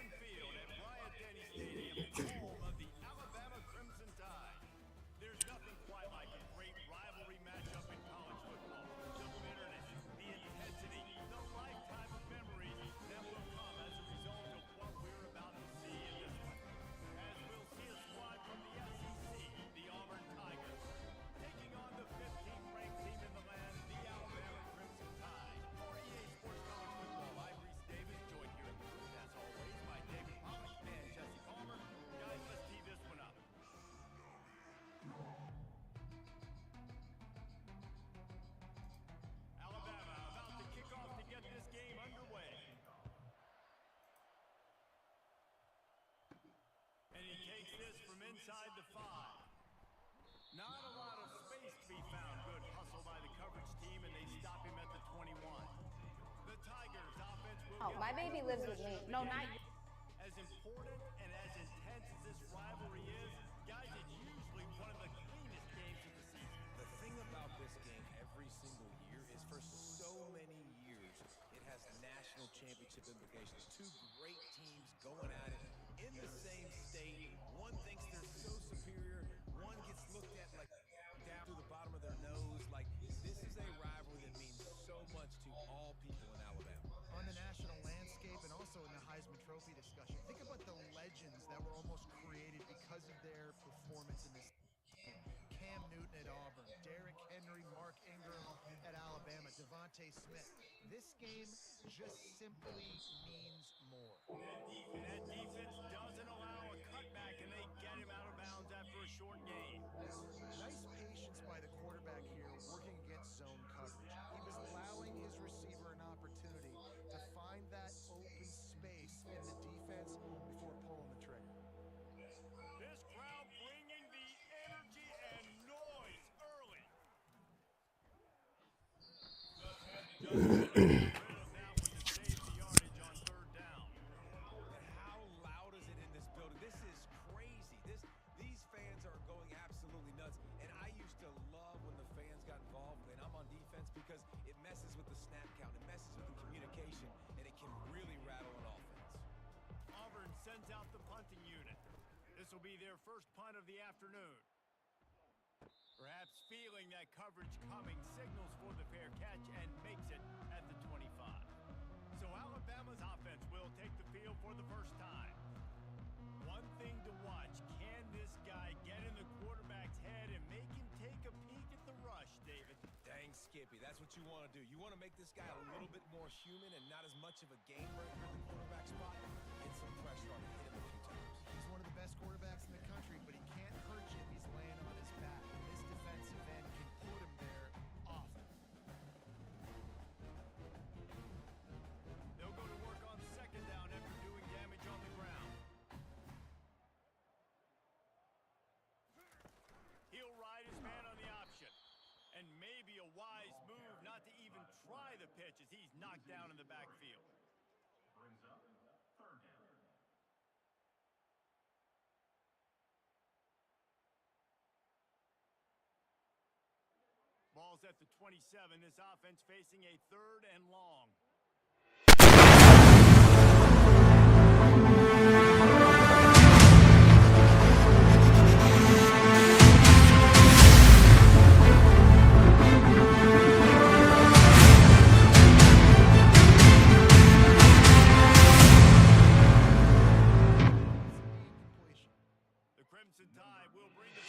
Field at Bryant-Denny Stadium, home of the Alabama Crimson Tide. There's nothing quite like a great rivalry matchup in college football. The bitterness, the intensity, the lifetime of memories that will come as a result of what we're about to see in this one. As we'll see a squad from the SEC, the Auburn Tigers, taking on the 15th ranked team in the land, the Alabama Crimson Tide. For EA Sports College Football, I'm Reese Davis, joined here in the booth, as always, by David Pollock and Jesse Palmer. Guys, let's tee this one up. Alabama about to kick off to get this game underway. And he takes this from inside the 5. Not a lot of space to be found. Good hustle by the coverage team, and they stop him at the 21. The Tigers offense will Oh, my baby lives with me. No, not you. As important and as intense as this rivalry is, guys, it's usually one of the cleanest games of the season. The thing about this game every single year is for so many years, it has national championship implications. Two great teams going at it in the same state. One thinks they're so superior. One gets looked at like down to the bottom of their nose. Like, this is a rivalry that means so much to all people in Alabama. On the national landscape and also in the Heisman Trophy discussion, think about the legends that were almost created because of their performance in this game. Cam Newton at Auburn, Derrick Henry, Mark Ingram at Alabama, Devontae Smith. This game just simply means more. And that defense doesn't allow a cutback, and they get him out of bounds after a short gain. Nice patience by the quarterback here, working against zone coverage. He was allowing his receiver an opportunity to find that open space in the defense before pulling the trigger. This crowd bringing the energy and noise early. Now with the save the yardage on 3rd down. And how loud is it in this building? This is crazy. These fans are going absolutely nuts. And I used to love when the fans got involved when I'm on defense because it messes with the snap count, it messes with the communication, and it can really rattle an offense. Auburn sends out the punting unit. This will be their first punt of the afternoon. Perhaps feeling that coverage coming, signals for the fair catch and makes it at the 25. So Alabama's offense will take the field for the first time. One thing to watch, can this guy get in the quarterback's head and make him take a peek at the rush, David? Dang, Skippy, that's what you want to do. You want to make this guy a little bit more human and not as much of a game breaker in the quarterback spot. Get some pressure on him, hit him a few times. He's one of the best quarterbacks in the country, but he can't hurt you if he's laying on his back. This defensive end can put him there often. They'll go to work on 2nd down after doing damage on the ground. He'll ride his man on the option. And maybe a wise move not to even try the pitch as he's knocked down in the backfield. Brings up 3rd down. Ball's at the 27. This offense facing a 3rd and long. The Crimson Tide will bring the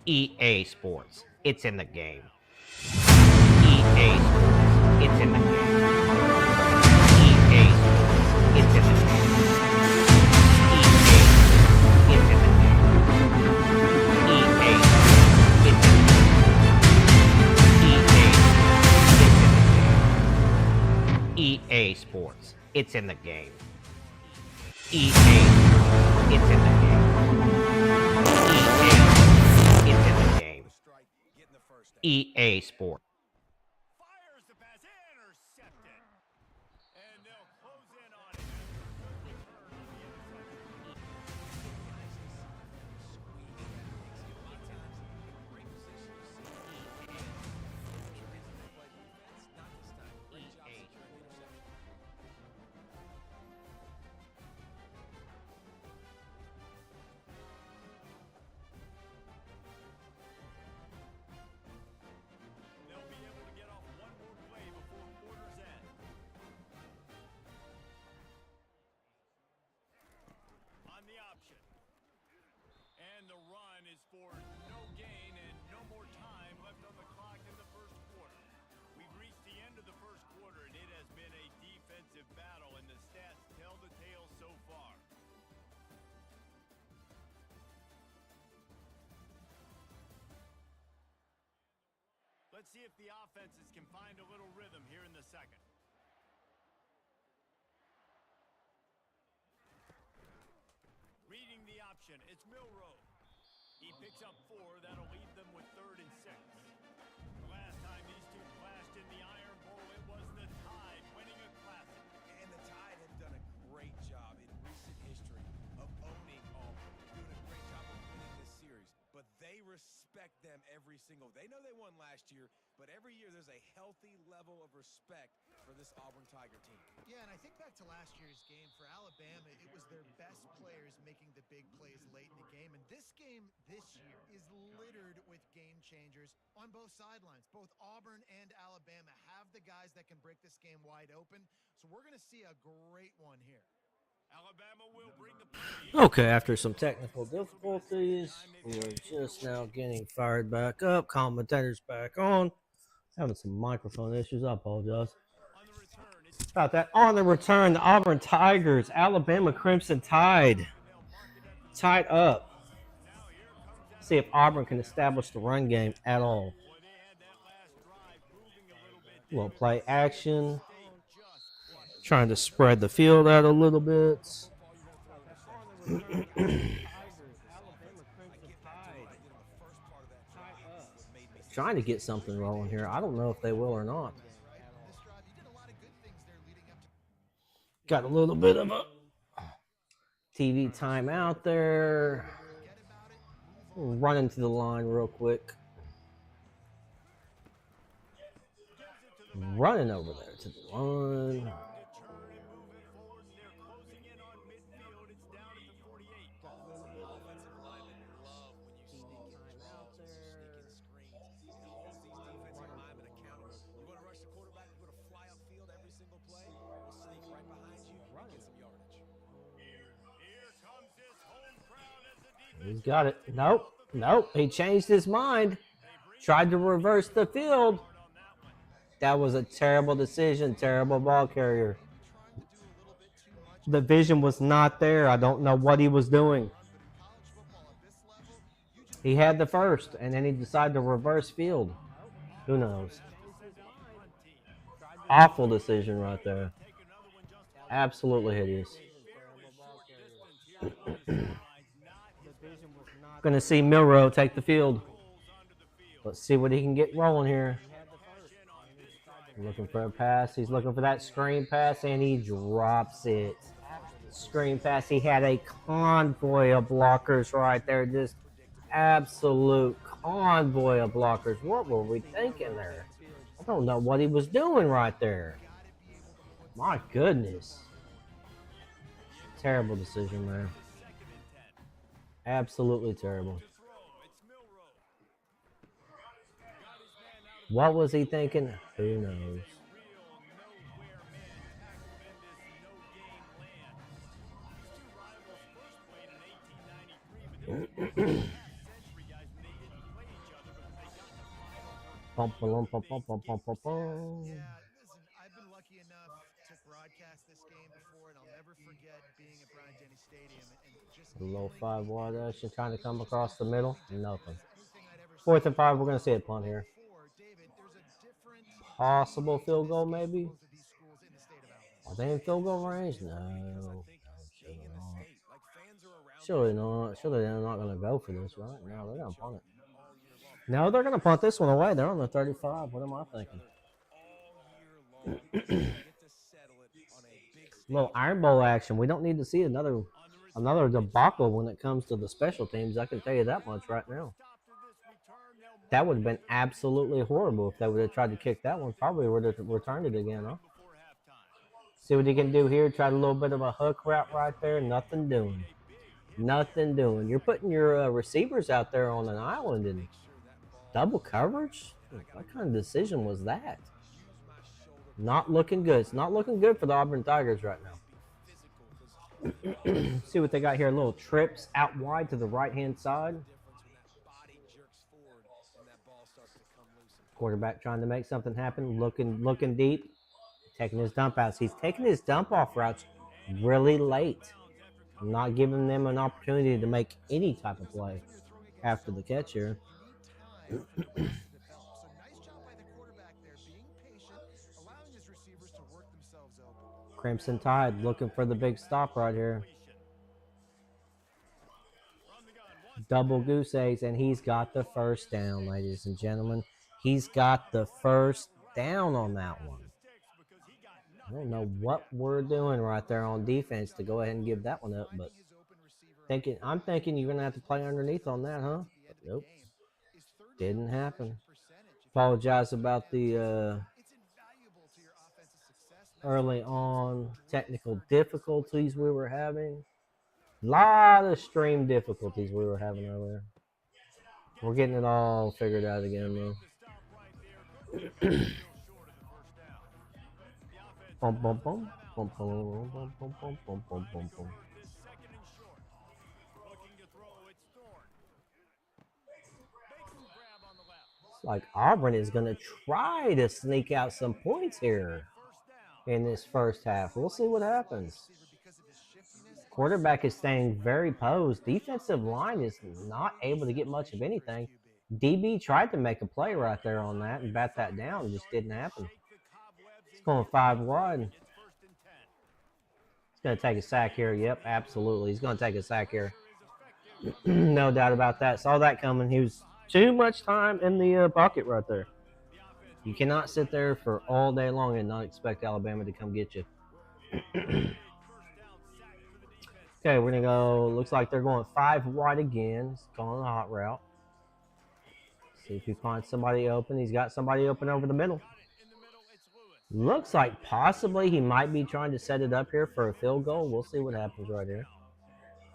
EA Sports. It's in the game. EA Sports. It's in the game. EA Sports. It's in the game. EA. It's in the game. EA. It's in the game. EA Sports. It's in the game. EA. It's in the game. EA. It's in the game. EA Sports. Fires the pass, intercepted. And they'll close in on it after a good return on the interception. They'll be able to get off one more play before quarter's end. On the option. And the run is for no gain and no more time left on the clock in the first quarter. We've reached the end of the first quarter, and it has been a defensive battle, and the stats tell the tale so far. Let's see if the offenses can find a little rhythm here in the second. Reading the option, it's Milrow. He picks up 4. That'll leave them with 3rd and 6. The last time these two clashed in the Iron Bowl, it was the Tide winning a classic. And the Tide have done a great job in recent history of owning Auburn, doing a great job of winning this series. But they respect them every single. They know they won last year, but every year there's a healthy level of respect for this Auburn Tiger team. Yeah, and I think back to last year's game for Alabama, it was their best players making the big plays late in the game. And this game this year is littered with game changers on both sidelines. Both Auburn and Alabama have the guys that can break this game wide open. So we're going to see a great one here. Alabama will bring the play. Okay, after some technical difficulties, we're just now getting fired back up. Commentators back on. Having some microphone issues. I apologize On the return, it's about that. On the return, the Auburn Tigers, Alabama Crimson Tide tied up. now here comes that. See if Auburn can establish the run game at all. Boy, they had that last drive moving a little bit. Little play action. State just crushed. Trying to spread the field out a little bit. Trying to get something rolling here. I don't know if they will or not. Got a little bit of a TV timeout there. Running to the line real quick. Running over there to the line. To turn and move it forward. They're closing in on midfield. It's down at the 48. Offensive linemen love when you sneak in draws, when you sneak in screens. It holds these defensive linemen accountable. You want to rush the quarterback, you want to fly upfield every single play, we'll sneak right behind you and get some yardage. Here comes this home crowd as the defense. He's got it. Nope. He changed his mind. Tried to reverse the field. That was a terrible decision. Terrible ball carrier. The vision was not there. I don't know what he was doing. He had the first, and then he decided to reverse field. Who knows? Awful decision right there. Absolutely hideous. Going to see Milrow take the field. Let's see what he can get rolling here. Looking for a pass. He's looking for that screen pass, and he drops it. Screen pass. He had a convoy of blockers right there. Just absolute convoy of blockers. What were we thinking there? I don't know what he was doing right there. My goodness. Terrible decision, man. Absolutely terrible. What was he thinking? Who knows? Bum, bum, bum, bum, bum, bum, bum, bum. Yeah, listen, I've been lucky enough to broadcast this game before, and I'll never forget being at Bryant-Denny Stadium and just A little feeling 5 wide action trying to it was come just across the middle. absolutely different. It Nothing. was anything I'd ever seen 4th and 5. We're going to see a punt here. before. David, there's a different Possible DNA to field this goal, game for maybe. both of these schools in the state of Alabama. Are they in field goal Just range? different because I No. think Surely being in the not. state, like fans are around Surely this not. Surely they're not going to go for this, right? No, they're going to punt it. all year long. No, they're going to punt this one away. They're on the 35. What am I thinking? All year long, so they get to settle it on a big stage. Little Iron Bowl action. We don't need to see another debacle when it comes to the special teams. I can tell you that much right now. That would have been absolutely horrible if they would have tried to kick that one. Probably would have returned it again, huh? See what he can do here. Tried a little bit of a hook route right there. Nothing doing. Nothing doing. You're putting your receivers out there on an island in double coverage? What kind of decision was that? Not looking good. It's not looking good for the Auburn Tigers right now. See what they got here. Little trips out wide to the right-hand side. Quarterback trying to make something happen. Looking deep. Taking his dump outs. He's taking his dump off routes really late. Not giving them an opportunity to make any type of play after the catch here. So nice job by the quarterback there, being patient, allowing his receivers to work themselves open. Crimson Tide looking for the big stop right here. Double goose eggs, and he's got the first down, ladies and gentlemen. He's got the first down on that one. I don't know what we're doing right there on defense to go ahead and give that one up, but I'm thinking you're gonna have to play underneath on that, huh? But nope, didn't happen. Apologize about the early on technical difficulties we were having. A lot of stream difficulties we were having earlier. We're getting it all figured out again, though. Bum, bum, bum. Bum, bum, bum, bum, bum, bum, bum, bum, bum. It's like Auburn is going to try to sneak out some points here in this first half. We'll see what happens. Quarterback is staying very posed. Defensive line is not able to get much of anything. DB tried to make a play right there on that and bat that down. It just didn't happen. It's going 5 wide. He's going to take a sack here. Yep, absolutely. He's going to take a sack here. No doubt about that. Saw that coming. He was too much time in the pocket right there. You cannot sit there for all day long and not expect Alabama to come get you. Okay, we're going to go. Looks like they're going 5 wide again. He's calling a hot route. See if he finds somebody open. He's got somebody open over the middle. Looks like possibly he might be trying to set it up here for a field goal. We'll see what happens right here.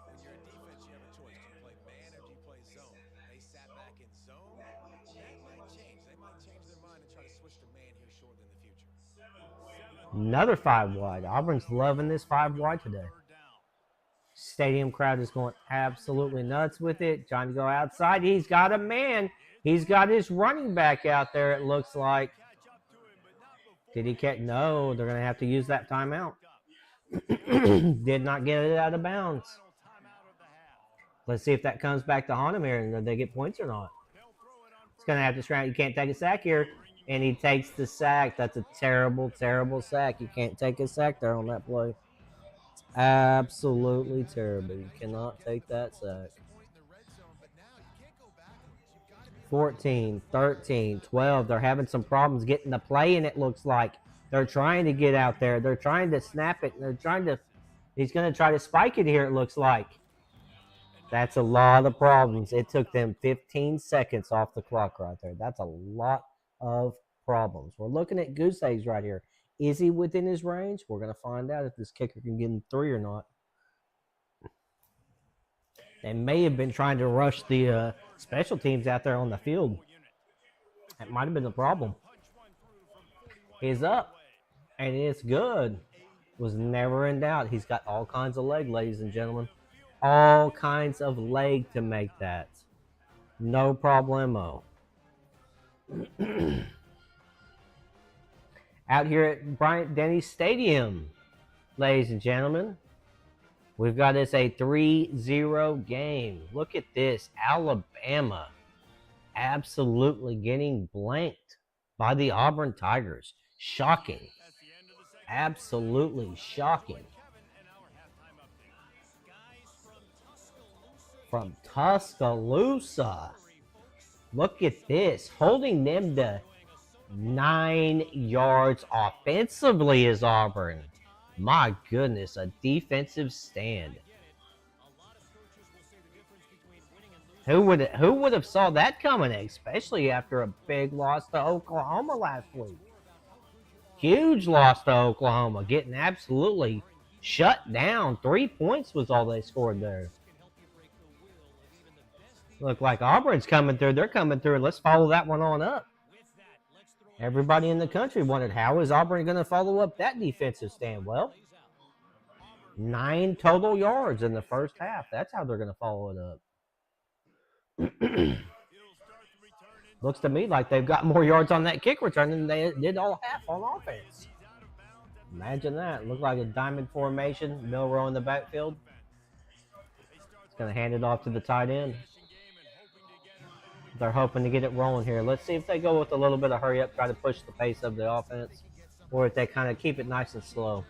When you're in defense, you have a choice. Do you play man or do you play zone? They sat back in zone. That might change. They might change their mind and try to switch to man here shortly in the future. Another 5 wide. Auburn's loving this 5 wide today. Stadium crowd is going absolutely nuts with it. Trying to go outside. He's got a man. He's got his running back out there, it looks like. Did he catch? No, they're going to have to use that timeout. Did not get it out of bounds. Let's see if that comes back to haunt him here and they get points or not. It's going to have to try. You can't take a sack here. And he takes the sack. That's a terrible, terrible sack. You can't take a sack there on that play. It's absolutely terrible. You cannot take that sack. 14, 13, 12. They're having some problems getting the play, and it looks like they're trying to get out there. They're trying to snap it. He's going to try to spike it here, it looks like. That's a lot of problems. It took them 15 seconds off the clock right there. That's a lot of problems. We're looking at goose eggs right here. Is he within his range? We're going to find out if this kicker can get him 3 or not. They may have been trying to rush the special teams out there on the field. That might have been the problem. He's up, and it's good. Was never in doubt. He's got all kinds of leg, ladies and gentlemen. All kinds of leg to make that. No problemo. Out here at Bryant-Denny Stadium, ladies and gentlemen, we've got this a 3-0 game. Look at this. Alabama absolutely getting blanked by the Auburn Tigers. Shocking. Absolutely shocking. From Tuscaloosa. Look at this. Holding them to 9 yards offensively is Auburn. My goodness, a defensive stand. Who would have saw that coming, especially after a big loss to Oklahoma last week? Huge loss to Oklahoma, getting absolutely shut down. 3 points was all they scored there. Look like Auburn's coming through. They're coming through. Let's follow that one on up. Everybody in the country wondered, how is Auburn going to follow up that defensive stand? Well, 9 total yards in the first half. That's how they're going to follow it up. Looks to me like they've got more yards on that kick return than they did all half on offense. Imagine that. Looked like a diamond formation. Milroe in the backfield. It's going to hand it off to the tight end. They're hoping to get it rolling here. Let's see if they go with a little bit of hurry up, try to push the pace of the offense, or if they kind of keep it nice and slow.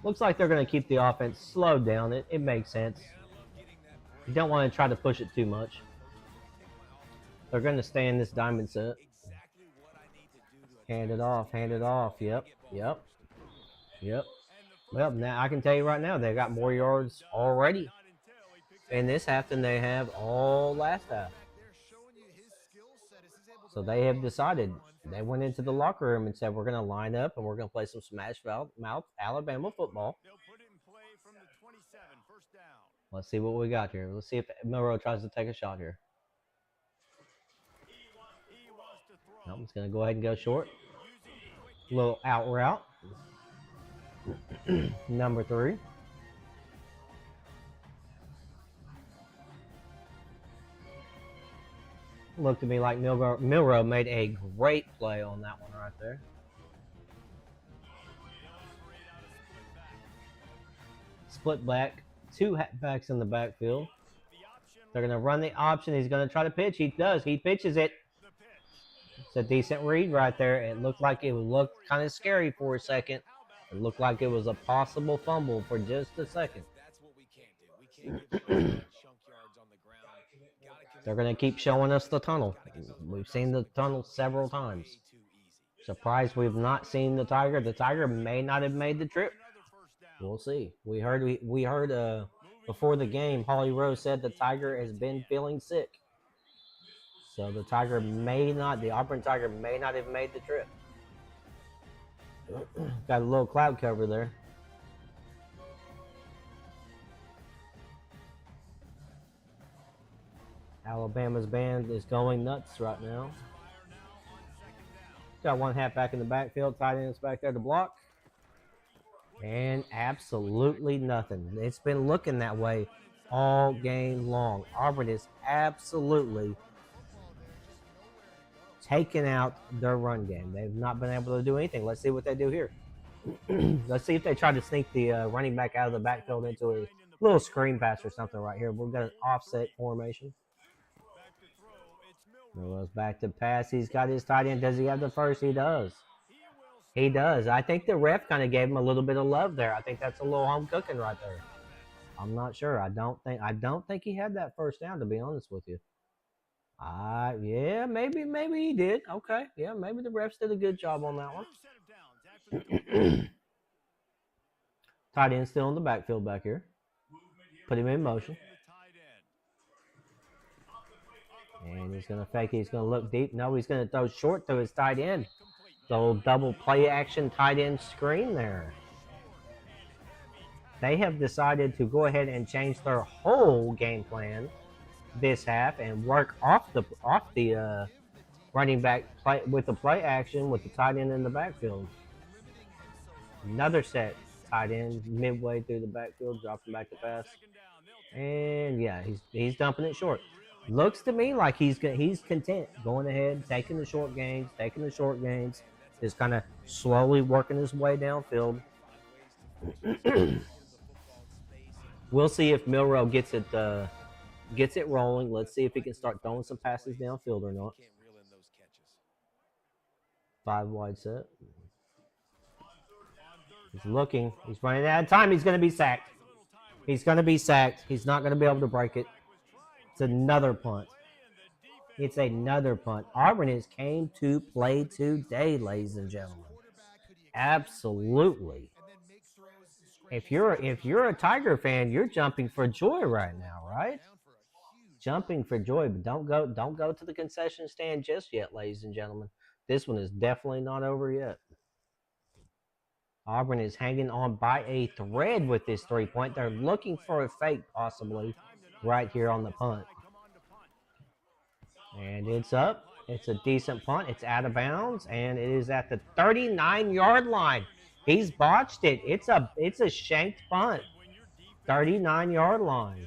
Looks like they're going to keep the offense slowed down. It makes sense. You don't want to try to push it too much. They're going to stay in this diamond set. Hand it off, hand it off. Yep. Well, now I can tell you right now, they got more yards already in this half than they have all last half. So they have decided. They went into the locker room and said, we're going to line up and we're going to play some smash mouth Alabama football. Let's see what we got here. Let's see if Milroe tries to take a shot here. No, he's going to go ahead and go short. A little out route. Number 3. Looked to me like Milroe made a great play on that one right there. Split back. 2 backs in the backfield. They're going to run the option. He's going to try to pitch. He does. He pitches it. It's a decent read right there. It looked like it looked kind of scary for a second. It looked like it was a possible fumble for just a second. They're going to keep showing us the tunnel. We've seen the tunnel several times. Surprised we've not seen the Tiger. The Tiger may not have made the trip. We'll see. We heard before the game, Holly Rose said the Tiger has been feeling sick. So the Auburn Tiger may not have made the trip. Got a little cloud cover there. Alabama's band is going nuts right now. Got 1 halfback in the backfield. Tight end's back there to block. And absolutely nothing. It's been looking that way all game long. Auburn is absolutely taking out their run game. They've not been able to do anything. Let's see what they do here. Let's see if they try to sneak the running back out of the backfield into a little screen pass or something right here. We've got an offset formation. Milroe's back to pass. He's got his tight end. Does he have the first? He does. He does. I think the ref kind of gave him a little bit of love there. I think that's a little home cooking right there. I'm not sure. I don't think he had that first down, to be honest with you. Yeah, maybe he did. Okay. Yeah, maybe the refs did a good job on that one. Tight end still in the backfield back here. Put him in motion. And he's going to fake it. He's going to look deep. No, he's going to throw short to his tight end. So double play action tight end screen there. They have decided to go ahead and change their whole game plan this half and work off the running back play with the play action with the tight end in the backfield. Another set tight end midway through the backfield, dropping back to pass. And yeah, he's dumping it short. Looks to me like he's content going ahead, taking the short gains, just kind of slowly working his way downfield. We'll see if Milrow gets it rolling. Let's see if he can start throwing some passes downfield or not. 5 wide set. He's looking. He's running out of time. He's going to be sacked. He's not going to be able to break it. It's another punt. Auburn has came to play today, ladies and gentlemen. Absolutely. If you're a Tiger fan, you're jumping for joy right now, right? Jumping for joy, but don't go to the concession stand just yet, ladies and gentlemen. This one is definitely not over yet. Auburn is hanging on by a thread with this 3-point. They're looking for a fake, possibly, right here on the punt. And it's up. It's a decent punt. It's out of bounds, and it is at the 39-yard line. He's botched it. It's a shanked punt. 39-yard line.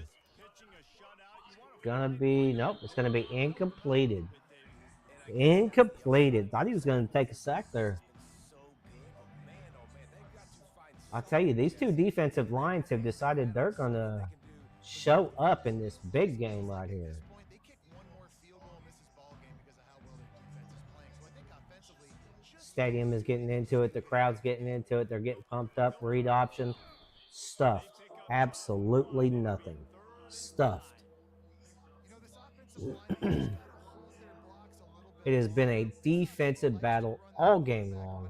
It's gonna be incompleted. Thought he was gonna take a sack there. I'll tell you, these two defensive lines have decided they're gonna show up in this big game right here. Stadium is getting into it. The crowd's getting into it. They're getting pumped up. Read option. Stuffed. Absolutely nothing. Stuffed. It has been a defensive battle all game long.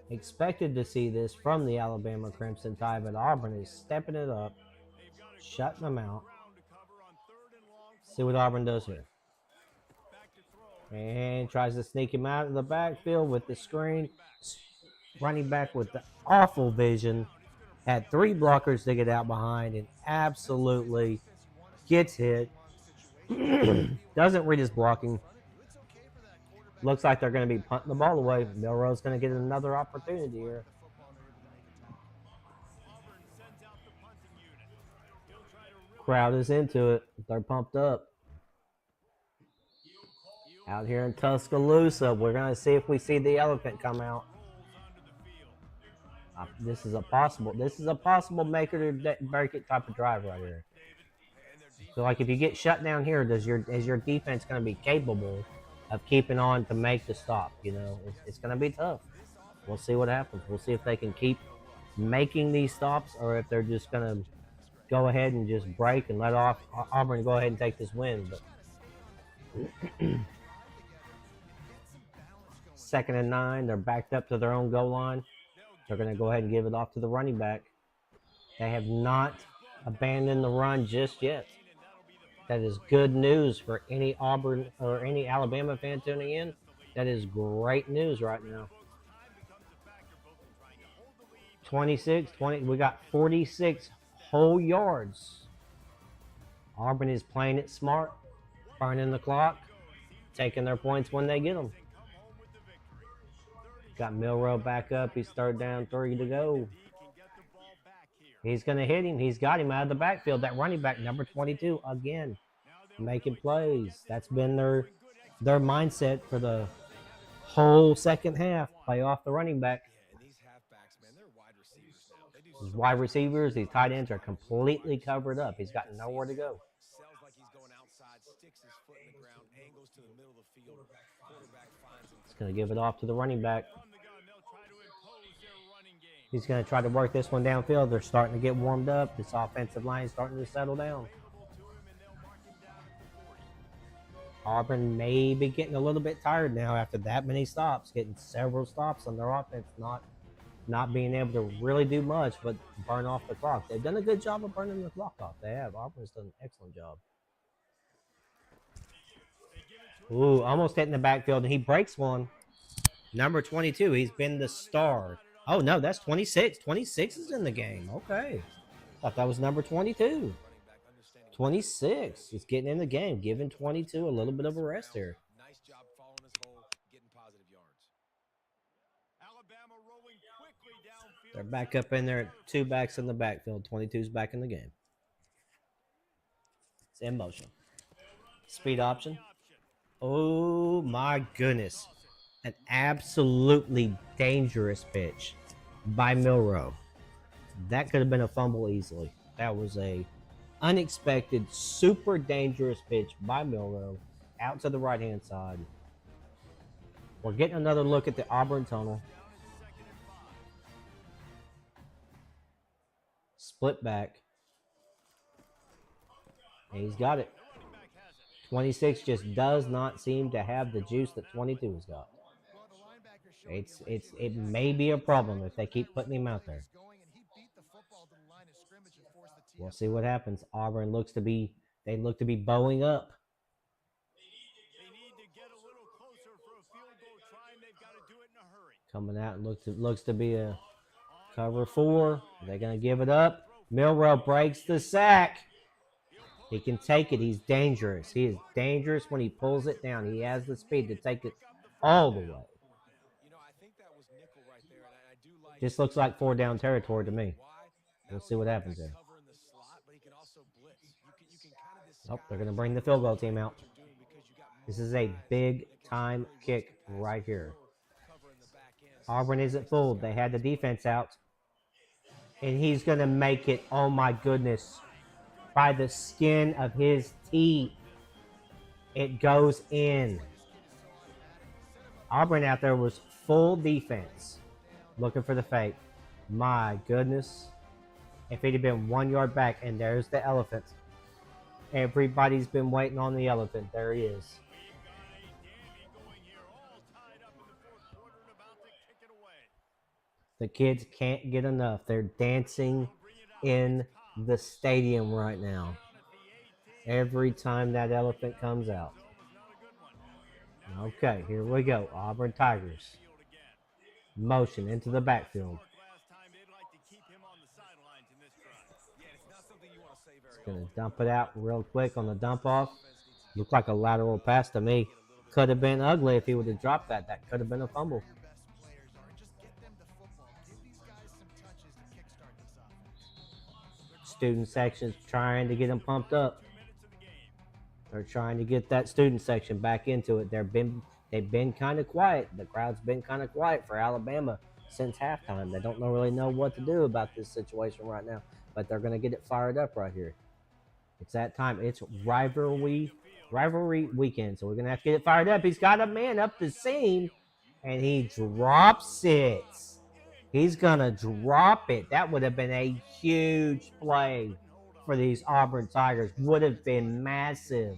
Expected to see this from the Alabama Crimson Tide, but Auburn is stepping it up, shutting them out. See what Auburn does here. And tries to sneak him out of the backfield with the screen. Running back with the awful vision. Had 3 blockers to get out behind and absolutely gets hit. Doesn't read his blocking. Looks like they're going to be punting the ball away. Milrow's going to get another opportunity here. Crowd is into it. They're pumped up. Out here in Tuscaloosa, we're going to see if we see the elephant come out. This is a possible make it or break it type of drive right here. So, like, if you get shut down here, is your defense going to be capable of keeping on to make the stop? You know, it's going to be tough. We'll see what happens. We'll see if they can keep making these stops or if they're just going to go ahead and just break and let Auburn go ahead and take this win. But 2nd and 9, they're backed up to their own goal line. They're going to go ahead and give it off to the running back. They have not abandoned the run just yet. That is good news for any Auburn or any Alabama fan tuning in. That is great news right now. 20. We got 46 whole yards. Auburn is playing it smart, burning the clock, taking their points when they get them. Got Milrow back up. He's 3rd down, 3 to go. He's going to hit him. He's got him out of the backfield. That running back, number 22, again, making plays. That's been their mindset for the whole second half. Play off the running back. These wide receivers, these tight ends are completely covered up. He's got nowhere to go. He's going to give it off to the running back. He's going to try to work this one downfield. They're starting to get warmed up. This offensive line is starting to settle down. Auburn may be getting a little bit tired now after that many stops, getting several stops on their offense, not being able to really do much but burn off the clock. They've done a good job of burning the clock off. They have. Auburn's done an excellent job. Ooh, almost hitting the backfield, and he breaks one. Number 22, he's been the star. Oh, no, that's 26. 26 is in the game. Okay. Thought that was number 22. 26 is getting in the game, giving 22 a little bit of a rest here. Nice job following his hole, getting positive yards. Alabama rolling quickly downfield. They're back up in there. 2 backs in the backfield. 22's back in the game. It's in motion. Speed option. Oh my goodness. An absolutely dangerous pitch by Milrow. That could have been a fumble easily. That was a unexpected, super dangerous pitch by Milrow out to the right-hand side. We're getting another look at the Auburn tunnel. Split back. And he's got it. 26 just does not seem to have the juice that 22 has got. It may be a problem if they keep putting him out there. We'll see what happens. Auburn looks to be bowing up. Coming out looks to be a cover 4. They're gonna give it up. Milrow breaks the sack. He can take it. He's dangerous. He is dangerous when he pulls it down. He has the speed to take it all the way. Just looks like 4 down territory to me. We'll see what happens there. Oh, they're going to bring the field goal team out. This is a big-time kick right here. Auburn isn't fooled. They had the defense out. And he's going to make it, oh my goodness, by the skin of his teeth. It goes in. Auburn out there was full defense, looking for the fake. My goodness. If he'd have been 1 yard back, and there's the elephant. Everybody's been waiting on the elephant. There he is. The kids can't get enough. They're dancing in the stadium right now. Every time that elephant comes out. Okay, here we go. Auburn Tigers. Motion into the backfield. It's going to dump it out real quick on the dump off. Looked like a lateral pass to me. Could have been ugly if he would have dropped that. That could have been a fumble. Student section's trying to get them pumped up. They're trying to get that student section back into it. They've been kind of quiet. The crowd's been kind of quiet for Alabama since halftime. They don't really know what to do about this situation right now, but they're going to get it fired up right here. It's that time. It's rivalry weekend, so we're going to have to get it fired up. He's got a man up the seam, and he drops it. He's going to drop it. That would have been a huge play for these Auburn Tigers. Would have been massive.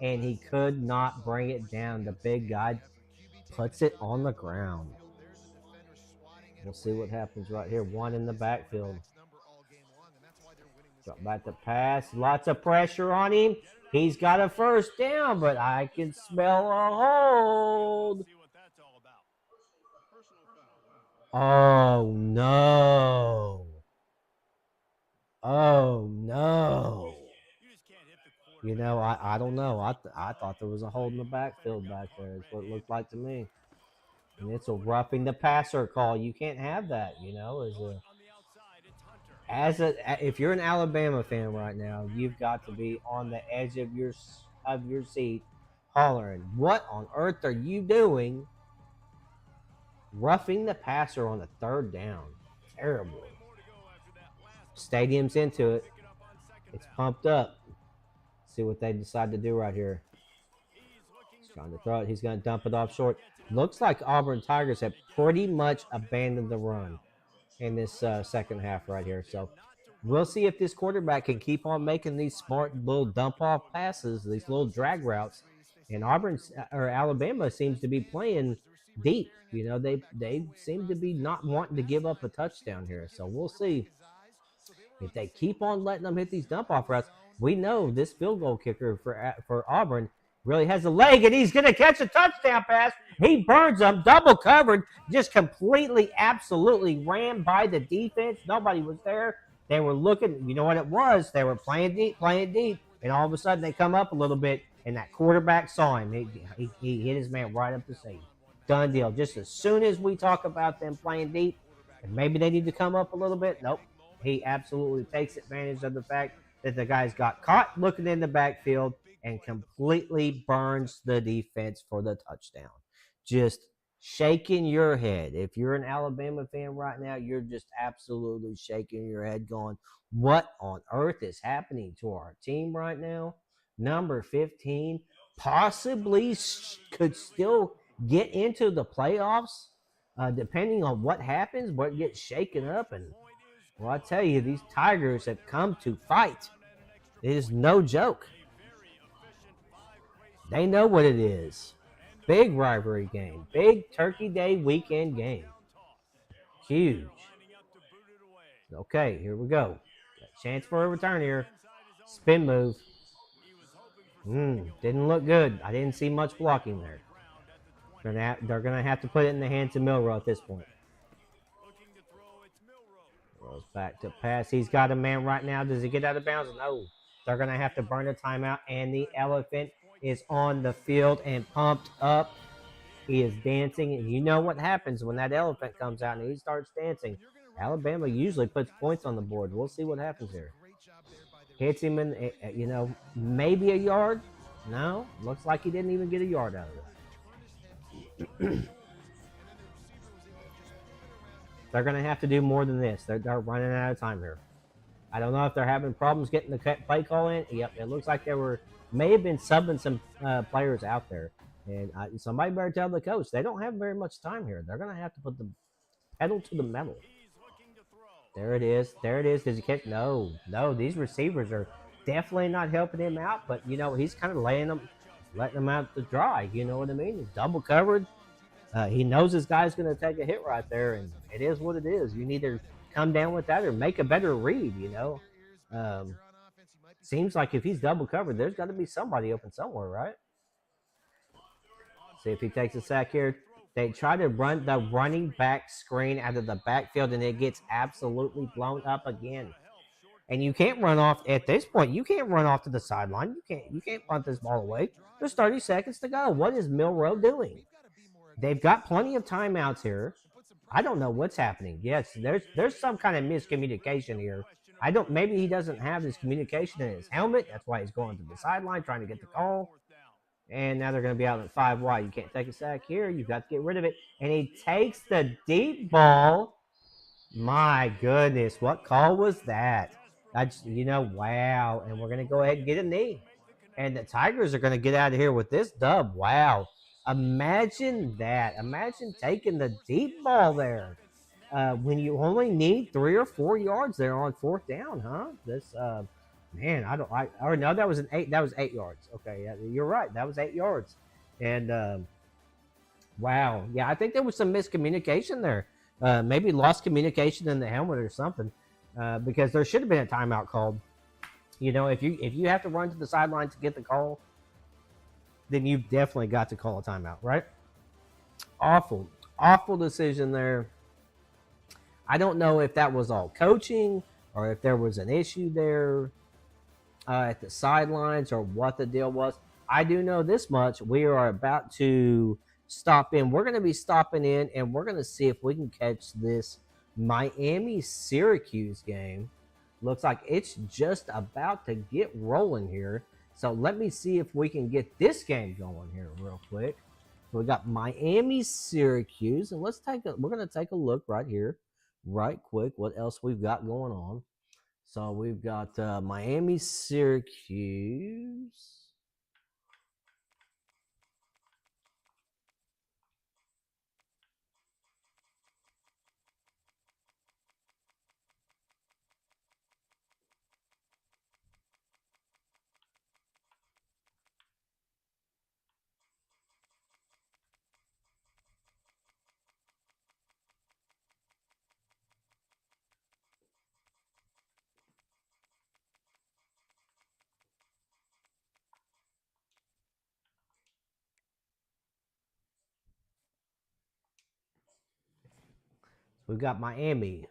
And he could not bring it down. The big guy puts it on the ground. We'll see what happens right here. One in the backfield. Drop back the pass. Lots of pressure on him. He's got a first down, but I can smell a hold. Oh, no. Oh, no. You know, I don't know. I thought there was a hold in the backfield back there. That's what it looked like to me. And it's a roughing the passer call. You can't have that, you know. If you're an Alabama fan right now, you've got to be on the edge of your seat hollering, what on earth are you doing? Roughing the passer on a 3rd down. Terrible. Stadium's into it. It's pumped up. See what they decide to do right here. He's trying to throw it. He's going to dump it off short. Looks like Auburn Tigers have pretty much abandoned the run in this second half right here. So we'll see if this quarterback can keep on making these smart little dump-off passes, these little drag routes. And Alabama seems to be playing deep. You know, they seem to be not wanting to give up a touchdown here. So we'll see if they keep on letting them hit these dump-off routes. We know this field goal kicker for Auburn really has a leg, and he's going to catch a touchdown pass. He burns them, double covered, just completely, absolutely ran by the defense. Nobody was there. They were looking. You know what it was? They were playing deep, and all of a sudden they come up a little bit, and that quarterback saw him. He hit his man right up the seam. Done deal. Just as soon as we talk about them playing deep, and maybe they need to come up a little bit, nope. He absolutely takes advantage of the fact that the guy's got caught looking in the backfield and completely burns the defense for the touchdown. Just shaking your head. If you're an Alabama fan right now, you're just absolutely shaking your head going, what on earth is happening to our team right now? Number 15 possibly could still get into the playoffs, depending on what happens, what gets shaken up. And, well, I tell you, these Tigers have come to fight. It is no joke. They know what it is. Big rivalry game. Big Turkey Day weekend game. Huge. Okay, here we go. Chance for a return here. Spin move. Didn't look good. I didn't see much blocking there. They're going to have to put it in the hands of Milrow at this point. Rolls back to pass. He's got a man right now. Does he get out of bounds? No. They're going to have to burn a timeout, and the elephant is on the field and pumped up. He is dancing, and you know what happens when that elephant comes out and he starts dancing. Alabama usually puts points on the board. We'll see what happens here. Hits him in, maybe a yard. No, looks like he didn't even get a yard out of it. They're going to have to do more than this. They're running out of time here. I don't know if they're having problems getting the play call in. Yep, it looks like may have been subbing some players out there. And somebody better tell the coach. They don't have very much time here. They're going to have to put the pedal to the metal. There it is. There it is. Does he catch? No. These receivers are definitely not helping him out. But, he's kind of letting them out to dry. You know what I mean? He's double covered. He knows his guy's going to take a hit right there. And it is what it is. You need to come down with that or make a better read, Seems like if he's double covered, there's got to be somebody open somewhere, right? See if he takes a sack here. They try to run the running back screen out of the backfield, and it gets absolutely blown up again. And you can't run off at this point. You can't run off to the sideline. You can't punt this ball away. There's 30 seconds to go. What is Milrow doing? They've got plenty of timeouts here. I don't know what's happening. Yes, there's some kind of miscommunication here. Maybe he doesn't have his communication in his helmet. That's why he's going to the sideline trying to get the call. And now they're going to be out at 5 wide. You can't take a sack here. You've got to get rid of it. And he takes the deep ball. My goodness, what call was that? Wow. And we're going to go ahead and get a knee. And the Tigers are going to get out of here with this dub. Wow. Imagine that. Imagine taking the deep ball there. When you only need 3 or 4 yards there on 4th down, huh? Man, that was 8 yards. Okay, yeah, you're right. That was 8 yards. And wow. Yeah, I think there was some miscommunication there. Maybe lost communication in the helmet or something. Because there should have been a timeout called. If you have to run to the sideline to get the call, then you've definitely got to call a timeout, right? Awful decision there. I don't know if that was all coaching or if there was an issue there at the sidelines or what the deal was. I do know this much. We are about to stop in. We're going to be stopping in, and we're going to see if we can catch this Miami-Syracuse game. Looks like it's just about to get rolling here. So let me see if we can get this game going here real quick. We got Miami-Syracuse, and we're going to take a look right here, right quick, what else we've got going on. So we've got Miami-Syracuse. We've got Miami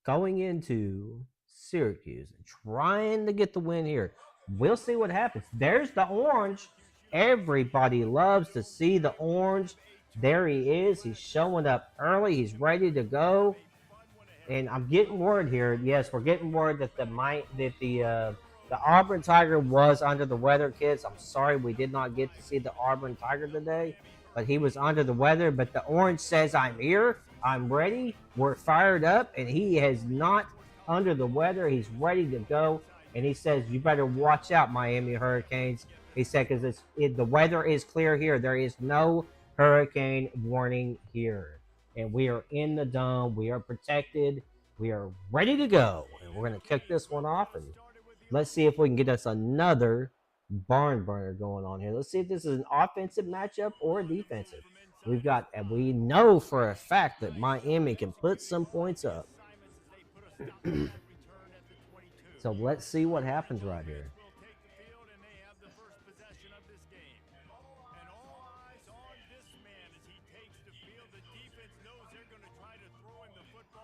going into Syracuse, trying to get the win here. We'll see what happens. There's the orange. Everybody loves to see the orange. There he is. He's showing up early. He's ready to go. and I'm getting word here. Yes, we're getting word that the Auburn Tiger was under the weather, kids. I'm sorry we did not get to see the Auburn Tiger today, but he was under the weather. But the Orange says, I'm here, I'm ready, we're fired up, and he is not under the weather. He's ready to go, and he says, you better watch out, Miami Hurricanes. He said, because the weather is clear here. There is no hurricane warning here, and we are in the dome. We are protected. We are ready to go, and we're going to kick this one off, and let's see if we can get us another barn burner going on here. Let's see if this is an offensive matchup or a defensive. And we know for a fact that Miami can put some points up. So let's see what happens right here.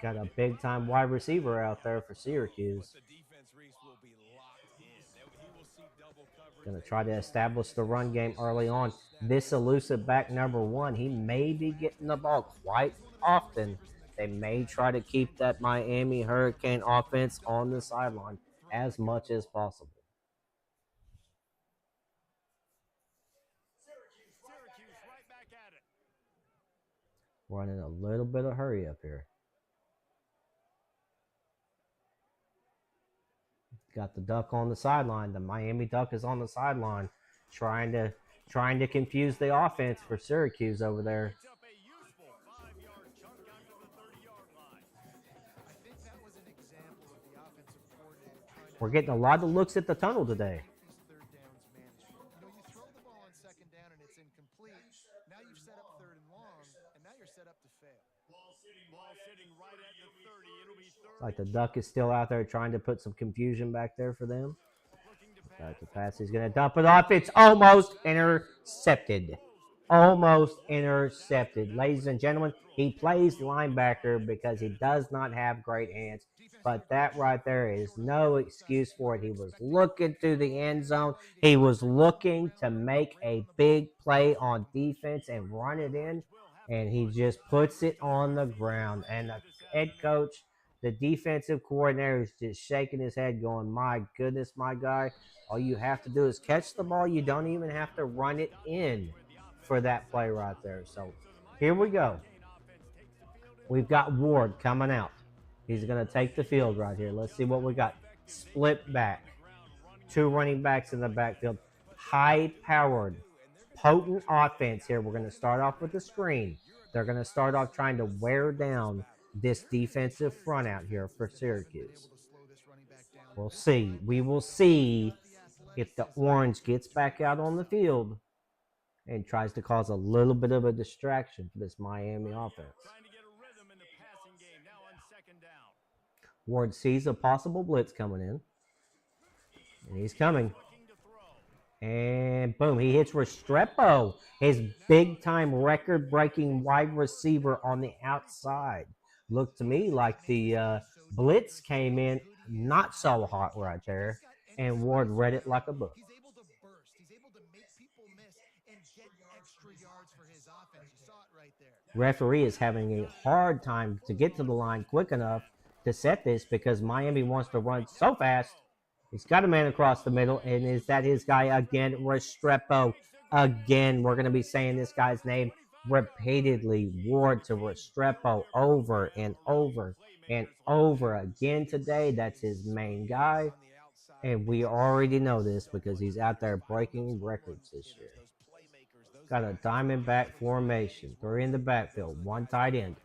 Got a big time wide receiver out there for Syracuse. Going to try to establish the run game early on. This elusive back number 1, he may be getting the ball quite often. They may try to keep that Miami Hurricane offense on the sideline as much as possible. Running a little bit of hurry up here. Got the Duck on the sideline. The Miami Duck is on the sideline, trying to confuse the offense for Syracuse over there. We're getting a lot of looks at the tunnel today. You throw the ball on second down and it's incomplete. Now you've set up third and long, and now you're set up to fail. Ball sitting right at the 30. It'll be third. Like the Duck is still out there trying to put some confusion back there for them. Back to pass. He's going to dump it off. It's almost intercepted. Almost intercepted. Ladies and gentlemen, he plays linebacker because he does not have great hands. But that right there is no excuse for it. He was looking through the end zone. He was looking to make a big play on defense and run it in. And he just puts it on the ground. And the head coach, the defensive coordinator, is just shaking his head going, my goodness, my guy. All you have to do is catch the ball. You don't even have to run it in for that play right there. So here we go. We've got Ward coming out. He's going to take the field right here. Let's see what we got. Split back. 2 running backs in the backfield. High-powered, potent offense here. We're going to start off with the screen. They're going to start off trying to wear down this defensive front out here for Syracuse. We'll see. We will see if the Orange gets back out on the field and tries to cause a little bit of a distraction for this Miami offense. Ward sees a possible blitz coming in. And he's coming. And boom, he hits Restrepo, his big-time record-breaking wide receiver on the outside. Looked to me like the blitz came in not so hot right there, and Ward read it like a book. He's able to burst. He's able to make people miss and get extra yards for his offense. You saw it right there. Referee is having a hard time to get to the line quick enough to set this because Miami wants to run so fast. He's got a man across the middle, and is that his guy again, Restrepo? Again, we're going to be saying this guy's name repeatedly. Ward to Restrepo over and over and over again today. That's his main guy, and we already know this because he's out there breaking records this year. Got a Diamondback formation. 3 in the backfield, 1 tight end.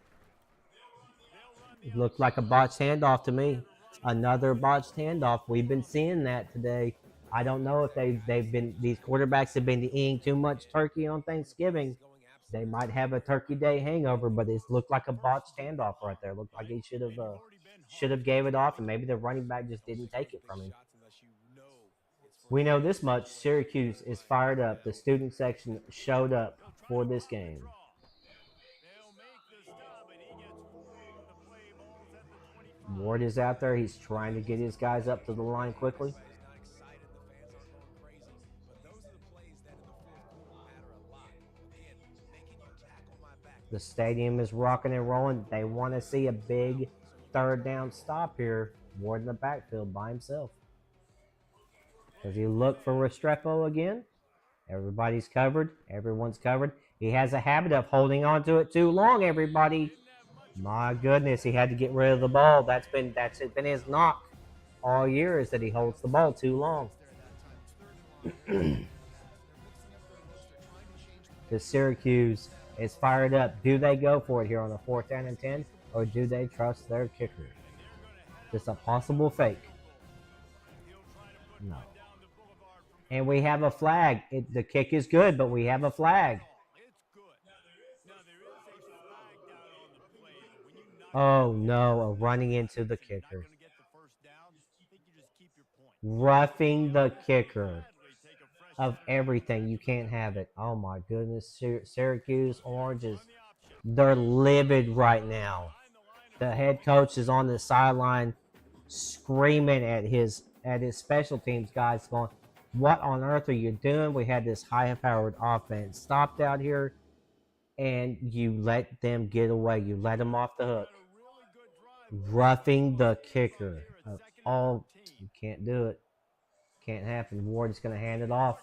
It looked like a botched handoff to me. Another botched handoff. We've been seeing that today. I don't know if these quarterbacks have been eating too much turkey on Thanksgiving. They might have a Turkey Day hangover, but it looked like a botched handoff right there. Looked like he should have gave it off, and maybe the running back just didn't take it from him. We know this much. Syracuse is fired up. The student section showed up for this game. Ward is out there. He's trying to get his guys up to the line quickly. The stadium is rocking and rolling. They want to see a big third down stop here. Ward in the backfield by himself. Does he look for Restrepo again? Everybody's covered. Everyone's covered. He has a habit of holding on to it too long, everybody. My goodness, he had to get rid of the ball. That's been his knock all year, is that he holds the ball too long. The Syracuse is fired up. Do they go for it here on a 4th down and 10, or do they trust their kicker? Just a possible fake. No. And we have a flag. The kick is good, but we have a flag. Oh no, running into the kicker. Roughing the kicker. Of everything. You can't have it. Oh my goodness. Syracuse Oranges. They're livid right now. The head coach is on the sideline screaming at his special teams guys, going, what on earth are you doing? We had this high-powered offense stopped out here, and you let them get away. You let them off the hook. Roughing the kicker. Oh, you can't do it. Can't happen. Ward is going to hand it off.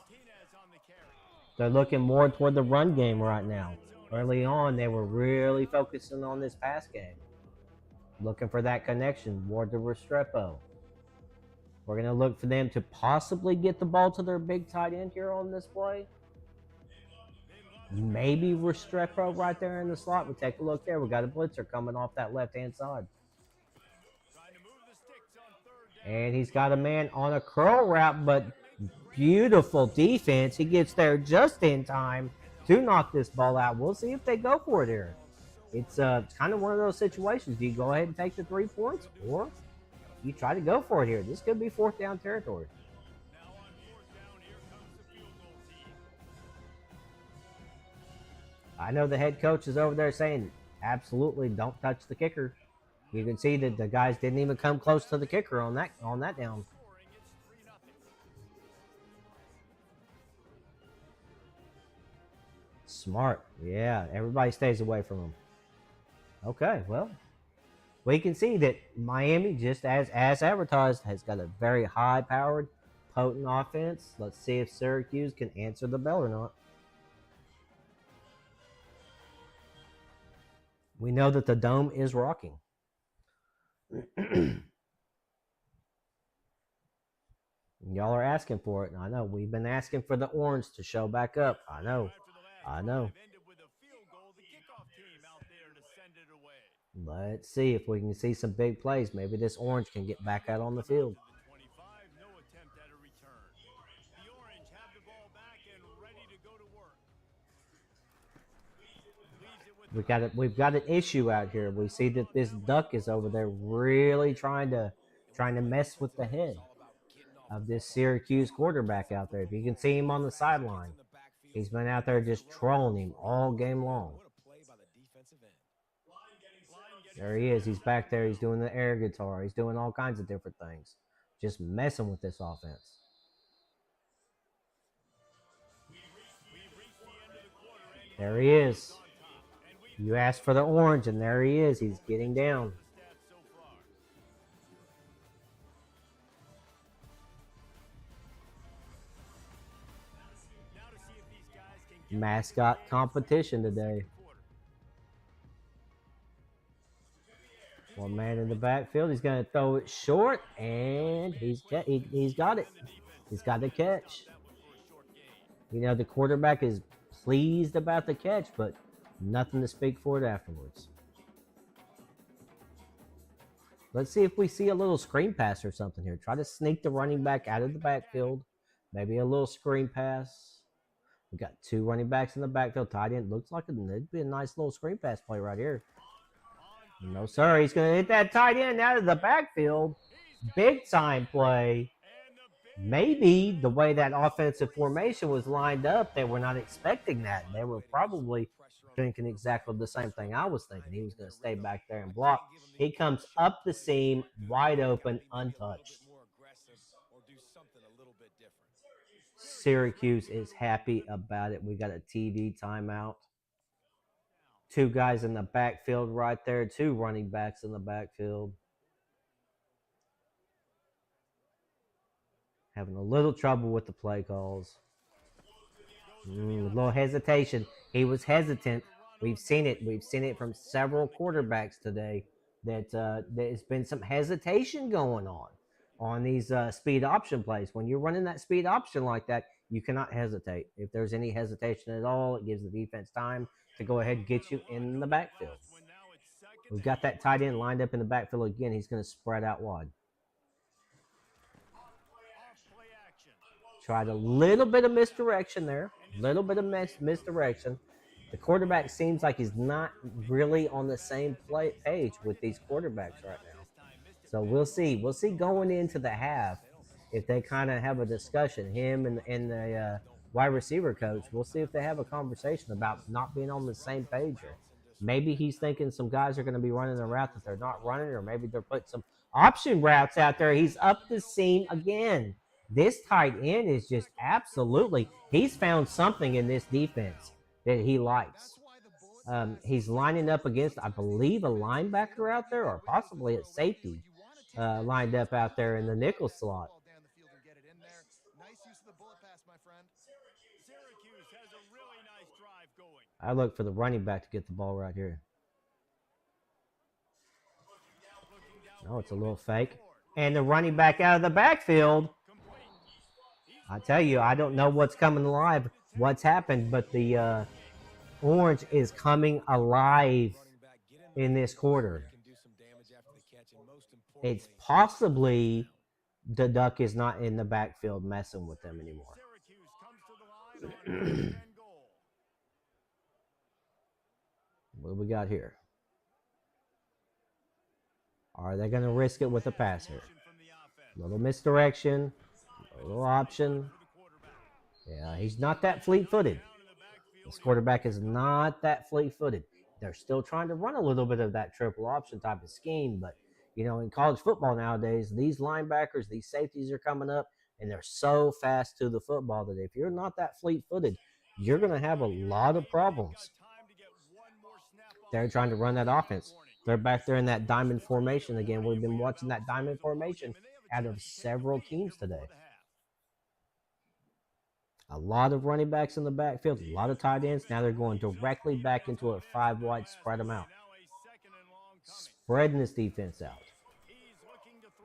They're looking more toward the run game right now. Early on, they were really focusing on this pass game. Looking for that connection. Ward to Restrepo. We're going to look for them to possibly get the ball to their big tight end here on this play. Maybe Restrepo right there in the slot. We'll take a look there. We got a blitzer coming off that left-hand side. And he's got a man on a curl route, but beautiful defense. He gets there just in time to knock this ball out. We'll see if they go for it here. It's kind of one of those situations. Do you go ahead and take the 3 points, or you try to go for it here? This could be 4th down territory. I know the head coach is over there saying, absolutely don't touch the kicker. You can see that the guys didn't even come close to the kicker on that down. Smart. Yeah, everybody stays away from him. Okay, well, we can see that Miami, just as advertised, has got a very high-powered, potent offense. Let's see if Syracuse can answer the bell or not. We know that the dome is rocking. Y'all are asking for it. I know. We've been asking for the orange to show back up. I know. Let's see if we can see some big plays. Maybe this orange can get back out on the field. We've got an issue out here. We see that this duck is over there really trying to mess with the head of this Syracuse quarterback out there. If you can see him on the sideline, he's been out there just trolling him all game long. There he is. He's back there. He's doing the air guitar. He's doing all kinds of different things. Just messing with this offense. There he is. You asked for the orange, and there he is. He's getting down. Mascot competition today. One man in the backfield. He's going to throw it short, and he's got it. He's got the catch. You know, the quarterback is pleased about the catch, but nothing to speak for it afterwards. Let's see if we see a little screen pass or something here. Try to sneak the running back out of the backfield. Maybe a little screen pass. We got 2 running backs in the backfield. Tight end. Looks like it'd be a nice little screen pass play right here. No, sir. He's going to hit that tight end out of the backfield. Big time play. Maybe the way that offensive formation was lined up, they were not expecting that. They were probably thinking exactly the same thing I was thinking. He was going to stay back there and block. He comes up the seam, wide open, untouched. Syracuse is happy about it. We got a TV timeout. 2 guys in the backfield right there. 2 running backs in the backfield. Having a little trouble with the play calls. A little hesitation. He was hesitant. We've seen it. We've seen it from several quarterbacks today that there's been some hesitation going on these speed option plays. When you're running that speed option like that, you cannot hesitate. If there's any hesitation at all, it gives the defense time to go ahead and get you in the backfield. We've got that tight end lined up in the backfield again. He's going to spread out wide. Tried a little bit of misdirection there. Little bit of misdirection. The quarterback seems like he's not really on the same page with these quarterbacks right now. So we'll see. We'll see going into the half if they kind of have a discussion, him and the wide receiver coach. We'll see if they have a conversation about not being on the same page. Or maybe he's thinking some guys are going to be running a route that they're not running, or maybe they're putting some option routes out there. He's up the seam again. This tight end is just absolutely, he's found something in this defense that he likes. He's lining up against, I believe, a linebacker out there, or possibly a safety lined up out there in the nickel slot. I look for the running back to get the ball right here. No, it's a little fake. And the running back out of the backfield. I tell you, I don't know what's coming alive, what's happened, but the Orange is coming alive in this quarter. It's possibly the Duck is not in the backfield messing with them anymore. What do we got here? Are they going to risk it with a pass here? Little misdirection, little option. Yeah, he's not that fleet-footed. This quarterback is not that fleet-footed. They're still trying to run a little bit of that triple option type of scheme, but you know, in college football nowadays, these linebackers, these safeties are coming up, and they're so fast to the football that if you're not that fleet-footed, you're going to have a lot of problems. They're trying to run that offense. They're back there in that diamond formation again. We've been watching that diamond formation out of several teams today. A lot of running backs in the backfield, a lot of tight ends. Now they're going directly back into a 5-wide, spread them out. Spreading this defense out.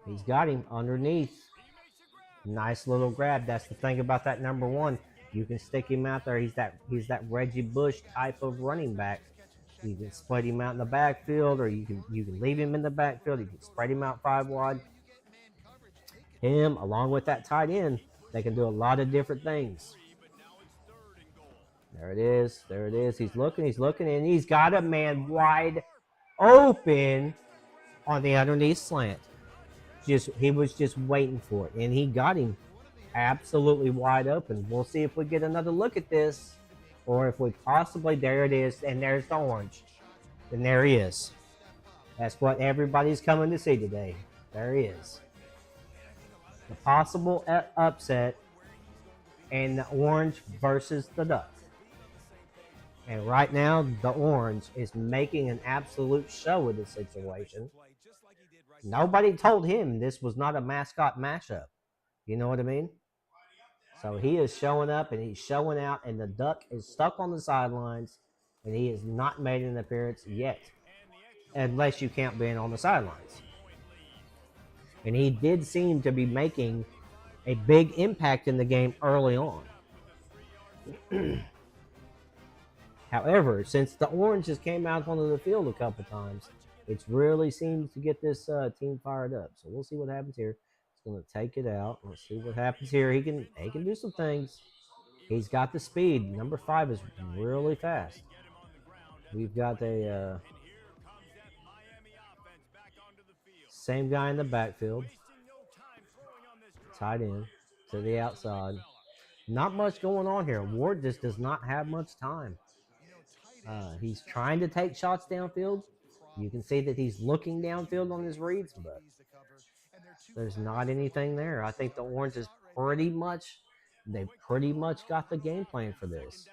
He's got him underneath. Nice little grab. That's the thing about that number one. You can stick him out there. He's that Reggie Bush type of running back. You can split him out in the backfield, or you can leave him in the backfield. You can spread him out 5-wide. Him, along with that tight end, they can do a lot of different things. There it is. There it is. He's looking, and he's got a man wide open on the underneath slant. He was just waiting for it, and he got him absolutely wide open. We'll see if we get another look at this, or if we possibly, there it is, and there's the orange. And there he is. That's what everybody's coming to see today. There he is. The possible upset and the orange versus the Duck. And right now, the orange is making an absolute show of the situation. Nobody told him this was not a mascot mashup. You know what I mean? So he is showing up and he's showing out, and the Duck is stuck on the sidelines, and he has not made an appearance yet, unless you count being on the sidelines. And he did seem to be making a big impact in the game early on. However, since the Oranges came out onto the field a couple times, it really seems to get this team fired up. So we'll see what happens here. He's going to take it out. Let's see what happens here. He can do some things. He's got the speed. Number 5 is really fast. We've got a same guy in the backfield. Tight end to the outside. Not much going on here. Ward just does not have much time. He's trying to take shots downfield. You can see that he's looking downfield on his reads, but there's not anything there. I think the Orange is pretty much got the game plan for this.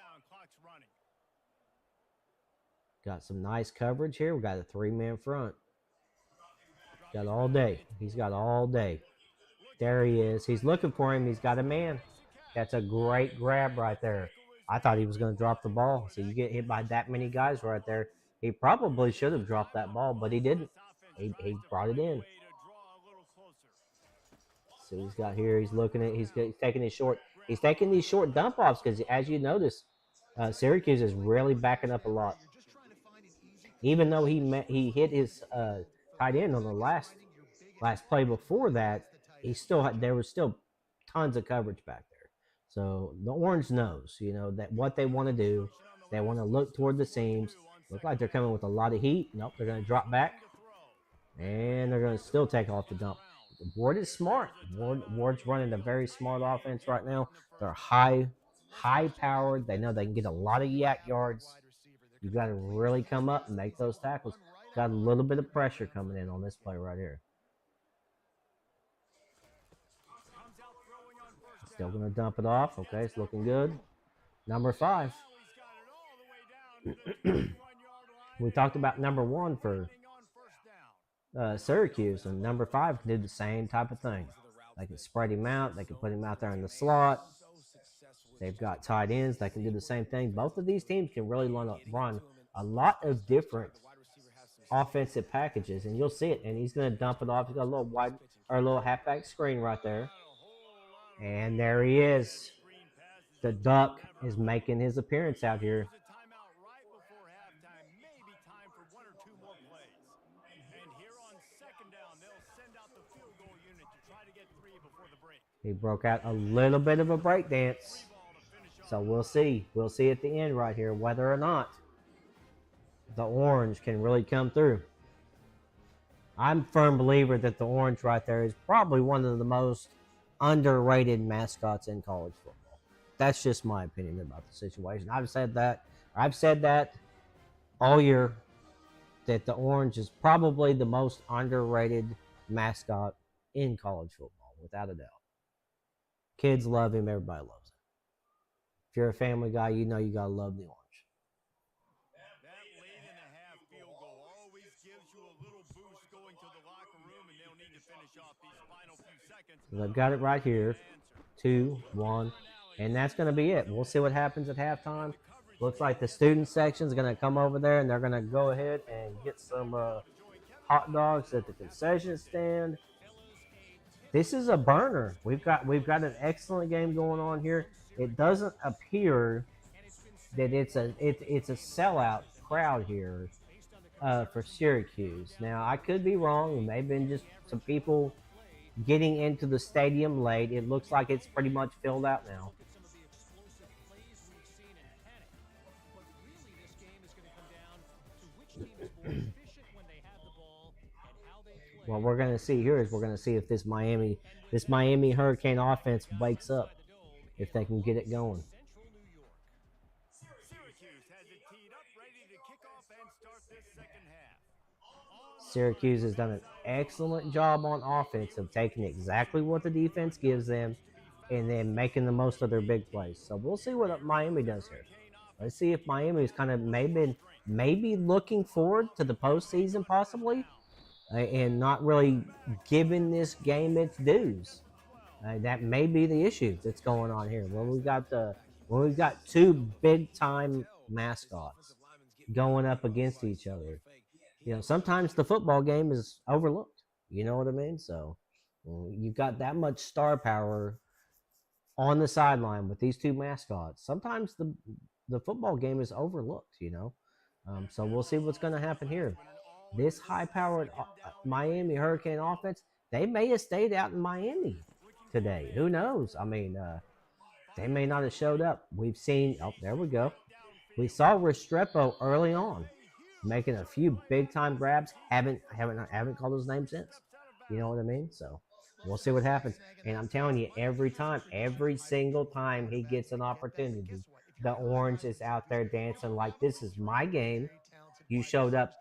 Got some nice coverage here. We got a 3-man front. Got all day. He's got all day. There he is. He's looking for him. He's got a man. That's a great grab right there. I thought he was going to drop the ball. So you get hit by that many guys right there. He probably should have dropped that ball, but he didn't. He brought it in. So he's got here. He's looking at. He's taking his short. He's taking these short dump offs because, as you notice, Syracuse is really backing up a lot. Even though he hit his tight end on the last play before that, he still had, there was still tons of coverage back there. So the Orange knows, that what they want to do. They want to look toward the seams. Look like they're coming with a lot of heat. Nope, they're going to drop back, and they're going to still take off the dump. Ward is smart. Ward's running a very smart offense right now. They're high powered. They know they can get a lot of yak yards. You got to really come up and make those tackles. Got a little bit of pressure coming in on this play right here. Still going to dump it off. Okay, it's looking good. Number 5. We talked about number 1 for Syracuse, and number 5 can do the same type of thing. They can spread him out. They can put him out there in the slot. They've got tight ends. They can do the same thing. Both of these teams can really run a lot of different offensive packages, and you'll see it. And he's going to dump it off. He's got a little wide or a little halfback screen right there. And there he is. The Duck is making his appearance out here. He broke out a little bit of a break dance. So we'll see. We'll see at the end right here whether or not the Orange can really come through. I'm a firm believer that the Orange right there is probably one of the most underrated mascots in college football. That's just my opinion about the situation. I've said that all year, that the Orange is probably the most underrated mascot in college football, without a doubt. Kids love him. Everybody loves him. If you're a family guy, you know you got to love the Orange. That late in the half field goal always gives you a little boost going to the locker room, and they'll need to finish off these final few seconds. They've got it right here. 2, 1, and that's going to be it. We'll see what happens at halftime. Looks like the student section is going to come over there, and they're going to go ahead and get some hot dogs at the concession stand. This is a burner. We've got an excellent game going on here. It doesn't appear that it's a sellout crowd here for Syracuse. Now, I could be wrong. It may have been just some people getting into the stadium late. It looks like it's pretty much filled out now. What we're going to see here is we're going to see if this Miami Hurricane offense wakes up, if they can get it going. Syracuse has done an excellent job on offense of taking exactly what the defense gives them and then making the most of their big plays. So we'll see what Miami does here. Let's see if Miami is kind of maybe looking forward to the postseason possibly, and not really giving this game its dues. That may be the issue that's going on here. When we've got 2 big time mascots going up against each other, sometimes the football game is overlooked. You know what I mean? So you've got that much star power on the sideline with these 2 mascots. Sometimes the football game is overlooked. So we'll see what's going to happen here. This high-powered Miami Hurricane offense, they may have stayed out in Miami today. Who knows? I mean, they may not have showed up. We've seen, there we go. We saw Restrepo early on making a few big-time grabs. Haven't called his name since. You know what I mean? So we'll see what happens. And I'm telling you, every single time he gets an opportunity, the Orange is out there dancing like, this is my game. You showed up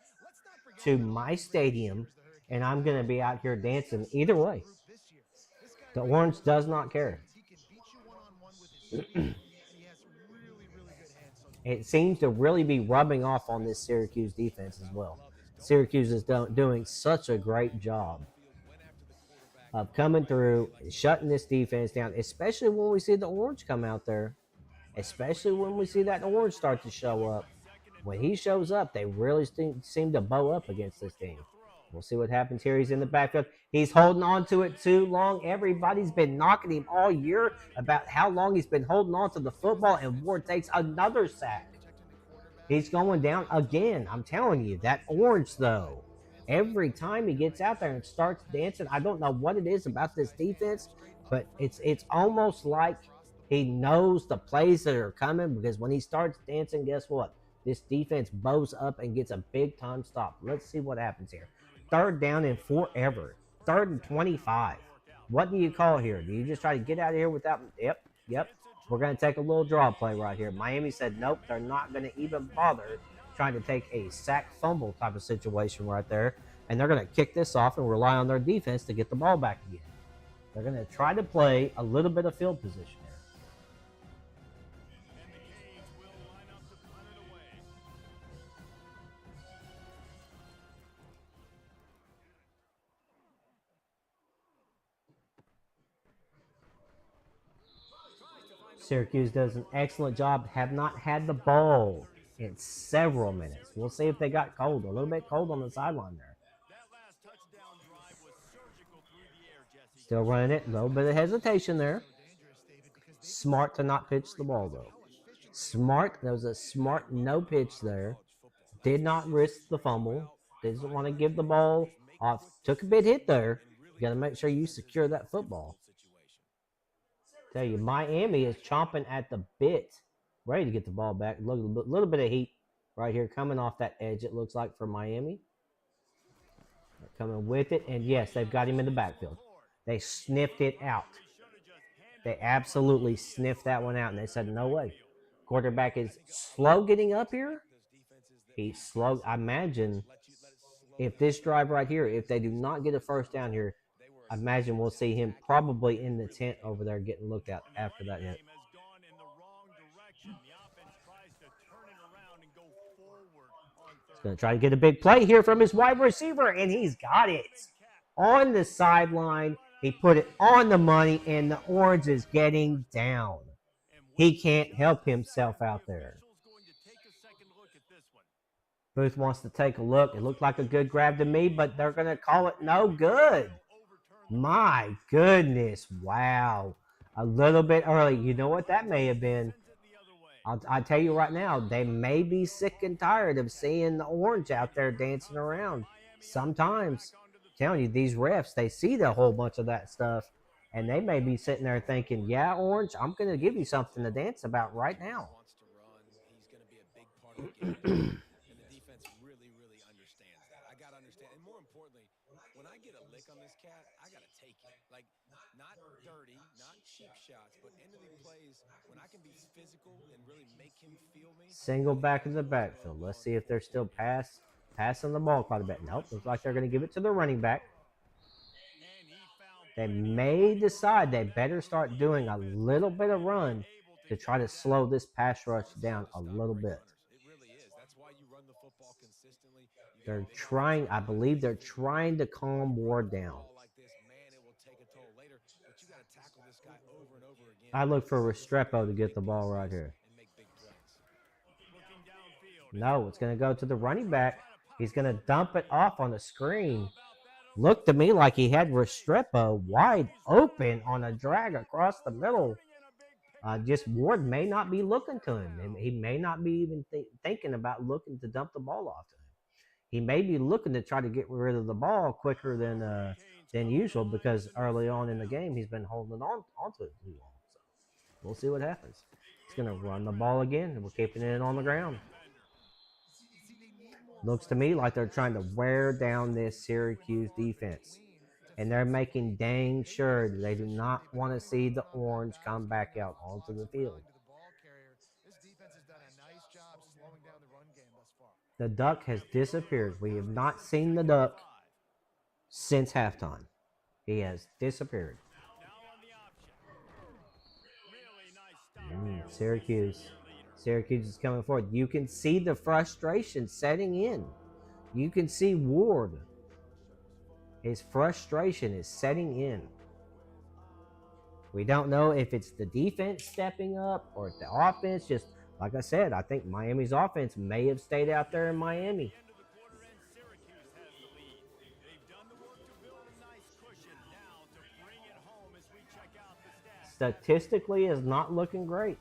to my stadium, and I'm going to be out here dancing either way. The Orange does not care. It seems to really be rubbing off on this Syracuse defense as well. Syracuse is doing such a great job of coming through and shutting this defense down, especially when we see the orange come out there. Especially when we see that orange start to show up. When he shows up, they really seem to bow up against this team. We'll see what happens here. He's in the backfield. He's holding on to it too long. Everybody's been knocking him all year about how long he's been holding on to the football, and Ward takes another sack. He's going down again. I'm telling you, that orange, though, every time he gets out there and starts dancing, I don't know what it is about this defense, but it's almost like he knows the plays that are coming, because when he starts dancing, guess what? This defense bows up and gets a big time stop. Let's see what happens here. Third down and forever. Third and 25. What do you call here? Do you just try to get out of here without? Yep. We're going to take a little draw play right here. Miami said, nope, they're not going to even bother trying to take a sack fumble type of situation right there. And they're going to kick this off and rely on their defense to get the ball back again. They're going to try to play a little bit of field position here. Syracuse does an excellent job. Have not had the ball in several minutes. We'll see if they got cold. A little bit cold on the sideline there. Still running it. A little bit of hesitation there. Smart to not pitch the ball, though. Smart. That was a smart no pitch there. Did not risk the fumble. Doesn't want to give the ball off. Took a big hit there. You got to make sure you secure that football. Tell you, Miami is chomping at the bit, ready to get the ball back. Look, a little bit of heat right here coming off that edge, it looks like, for Miami. They're coming with it, and yes, they've got him in the backfield. They sniffed it out. They absolutely sniffed that one out, and they said, no way. Quarterback is slow getting up here. He's slow. I imagine if this drive right here, if they do not get a first down here, I imagine we'll see him probably in the tent over there getting looked at after that hit. He's going to try to get a big play here from his wide receiver, and he's got it. On the sideline, he put it on the money, and the orange is getting down. He can't help himself out there. Booth wants to take a look. It looked like a good grab to me, but they're going to call it no good. My goodness, wow. A little bit early. You know what that may have been? I'll tell you right now, they may be sick and tired of seeing the orange out there dancing around. Sometimes, I'm telling you, these refs, they see the whole bunch of that stuff, and they may be sitting there thinking, yeah, orange, I'm going to give you something to dance about right now. When I get a lick on this cat, I got to take it. Like, not dirty, not cheap shots, but into the plays when I can be physical and really make him feel me. Single back in the backfield. Let's see if they're still passing the ball quite a bit. Nope, looks like they're going to give it to the running back. They may decide they better start doing a little bit of run to try to slow this pass rush down a little bit. They're trying, I believe they're trying to calm Ward down. I look for Restrepo to get the ball right here. No, it's going to go to the running back. He's going to dump it off on the screen. Looked to me like he had Restrepo wide open on a drag across the middle. Just Ward may not be looking to him. He may not be even thinking about looking to dump the ball off to him. He may be looking to try to get rid of the ball quicker than usual, because early on in the game he's been holding onto it too long. So we'll see what happens. He's going to run the ball again, and we're keeping it on the ground. Looks to me like they're trying to wear down this Syracuse defense, and they're making dang sure that they do not want to see the orange come back out onto the field. The duck has disappeared. We have not seen the duck since halftime. He has disappeared. Syracuse is coming forward. You can see the frustration setting in. You can see Ward His frustration is setting in. We don't know if it's the defense stepping up or if the offense just, like I said, I think Miami's offense may have stayed out there in Miami. End of the quarter, and Syracuse has the lead. They've done the work to build a nice cushion. Now to bring it home as we check out the stats. Statistically, is not looking great.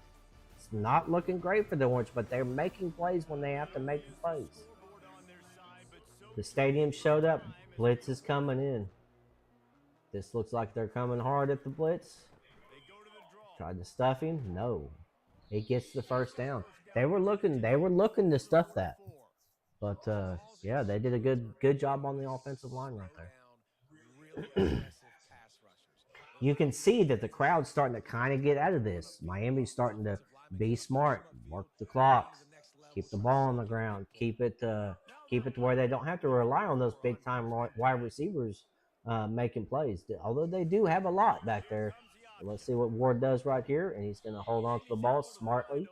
It's not looking great for the Orange, but they're making plays when they have to make the plays. Scoreboard on their side, but so The stadium showed up. Blitz is coming in. This looks like they're coming hard at the blitz. they go to the draw. Tried to stuff him. No. He gets the first down. They were looking to stuff that. But yeah, they did a good job on the offensive line right there. You can see that the crowd's starting to kind of get out of this. Miami's starting to be smart, work the clock, keep the ball on the ground, keep it to where they don't have to rely on those big time wide receivers making plays. Although they do have a lot back there. Let's see what Ward does right here, and he's going to hold on to the ball smartly,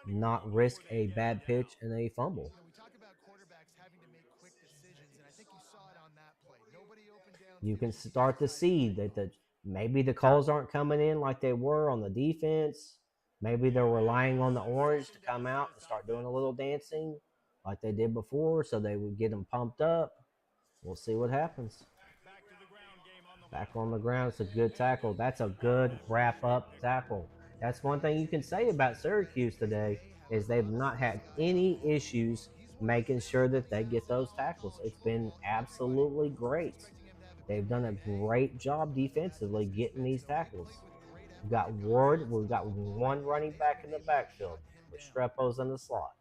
not risk a bad pitch and a fumble. We talk about quarterbacks having to make quick decisions, and I think you saw it on that play. Nobody opened down. You can start to see that maybe the calls aren't coming in like they were on the defense. Maybe they're relying on the Orange to come out and start doing a little dancing like they did before, so they would get them pumped up. We'll see what happens. Back on the ground, it's a good tackle. That's a good wrap-up tackle. That's one thing you can say about Syracuse today is they've not had any issues making sure that they get those tackles. It's been absolutely great. They've done a great job defensively getting these tackles. We've got Ward. We've got one running back in the backfield. Restrepo's in the slot.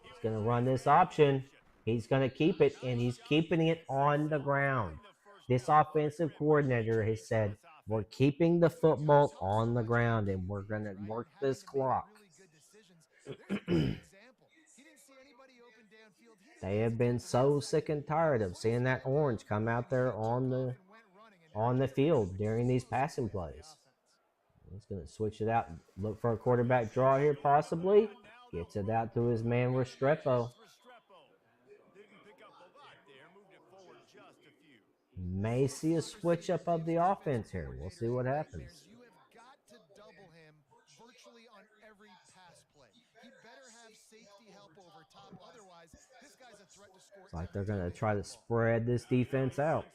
He's going to run this option. He's going to keep it, and he's keeping it on the ground. This offensive coordinator has said, we're keeping the football on the ground, and we're going to work this clock. They have been so sick and tired of seeing that Orange come out there on the field during these passing plays. He's going to switch it out. Look for a quarterback draw here, possibly. Gets it out to his man, Restrepo. May see a switch up of the offense here. We'll see what happens. You have got to double him virtually on every pass play. He better have safety help over top. Otherwise, this guy's a threat to score. It's like they're going to try to spread this defense out.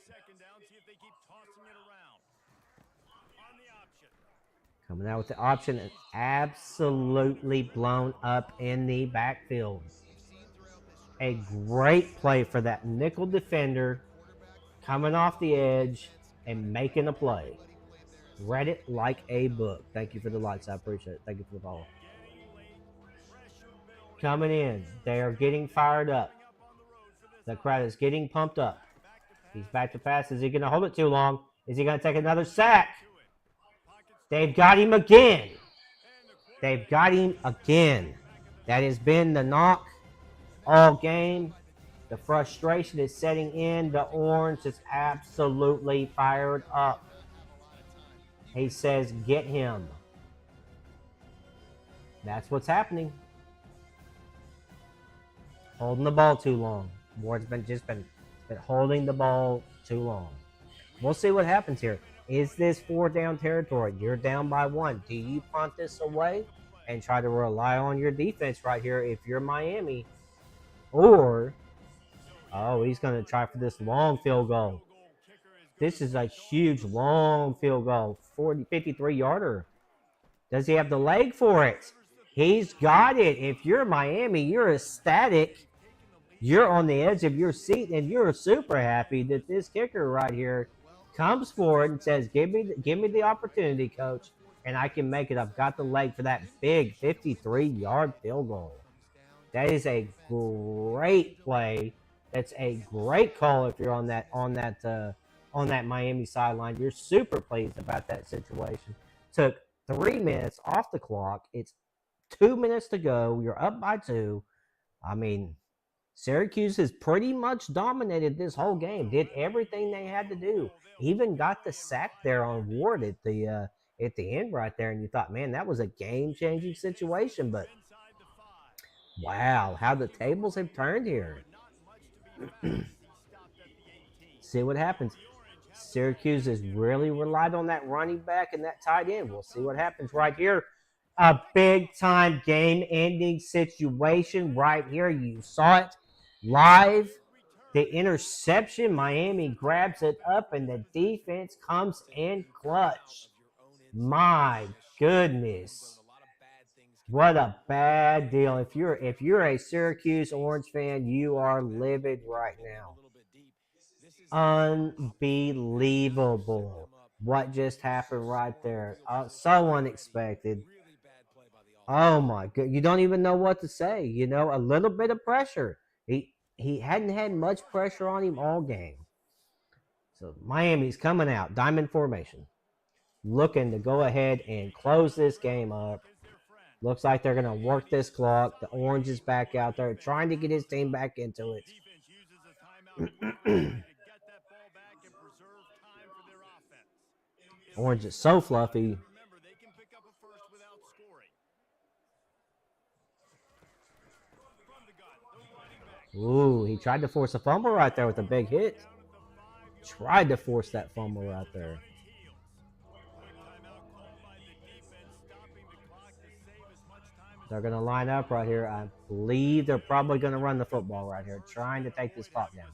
Coming out with the option and absolutely blown up in the backfield. A great play for that nickel defender. Coming off the edge and making a play. Read it like a book. Thank you for the lights. I appreciate it. Thank you for the ball. Coming in. They are getting fired up. The crowd is getting pumped up. He's back to pass. Is he going to hold it too long? Is he going to take another sack? They've got him again. They've got him again. That has been the knock all game. The frustration is setting in. The Orange is absolutely fired up. He says, get him. That's what's happening. Holding the ball too long. Ward's been holding the ball too long. We'll see what happens here. Is this 4 down territory? You're down by 1. Do you punt this away and try to rely on your defense right here if you're Miami? Or... oh, he's going to try for this long field goal. This is a huge long field goal. 53-yarder. Does he have the leg for it? He's got it. If you're Miami, you're ecstatic. You're on the edge of your seat, and you're super happy that this kicker right here comes forward and says, give me the opportunity, coach, and I can make it. I've got the leg for that big 53-yard field goal. That is a great play. That's a great call if you're on that Miami sideline. You're super pleased about that situation. Took 3 minutes off the clock. It's 2 minutes to go. You're up by 2. I mean, Syracuse has pretty much dominated this whole game. Did everything they had to do. Even got the sack there on Ward at the end right there. And you thought, man, that was a game-changing situation. But wow, how the tables have turned here. See what happens. Syracuse has really relied on that running back and that tight end. We'll see what happens right here. A big time game ending situation right here. You saw it live. The interception, Miami grabs it up, and the defense comes in clutch. My goodness. What a bad deal. If you're a Syracuse Orange fan, you are livid right now. Unbelievable. What just happened right there? So unexpected. Oh my god. You don't even know what to say. You know, a little bit of pressure. He hadn't had much pressure on him all game. So Miami's coming out, diamond formation, looking to go ahead and close this game up. Looks like they're going to work this clock. The Orange is back out there trying to get his team back into it. Orange is so fluffy. Ooh, he tried to force a fumble right there with a big hit. Tried to force that fumble right there. They're going to line up right here. I believe they're probably going to run the football right here, trying to take this clock down.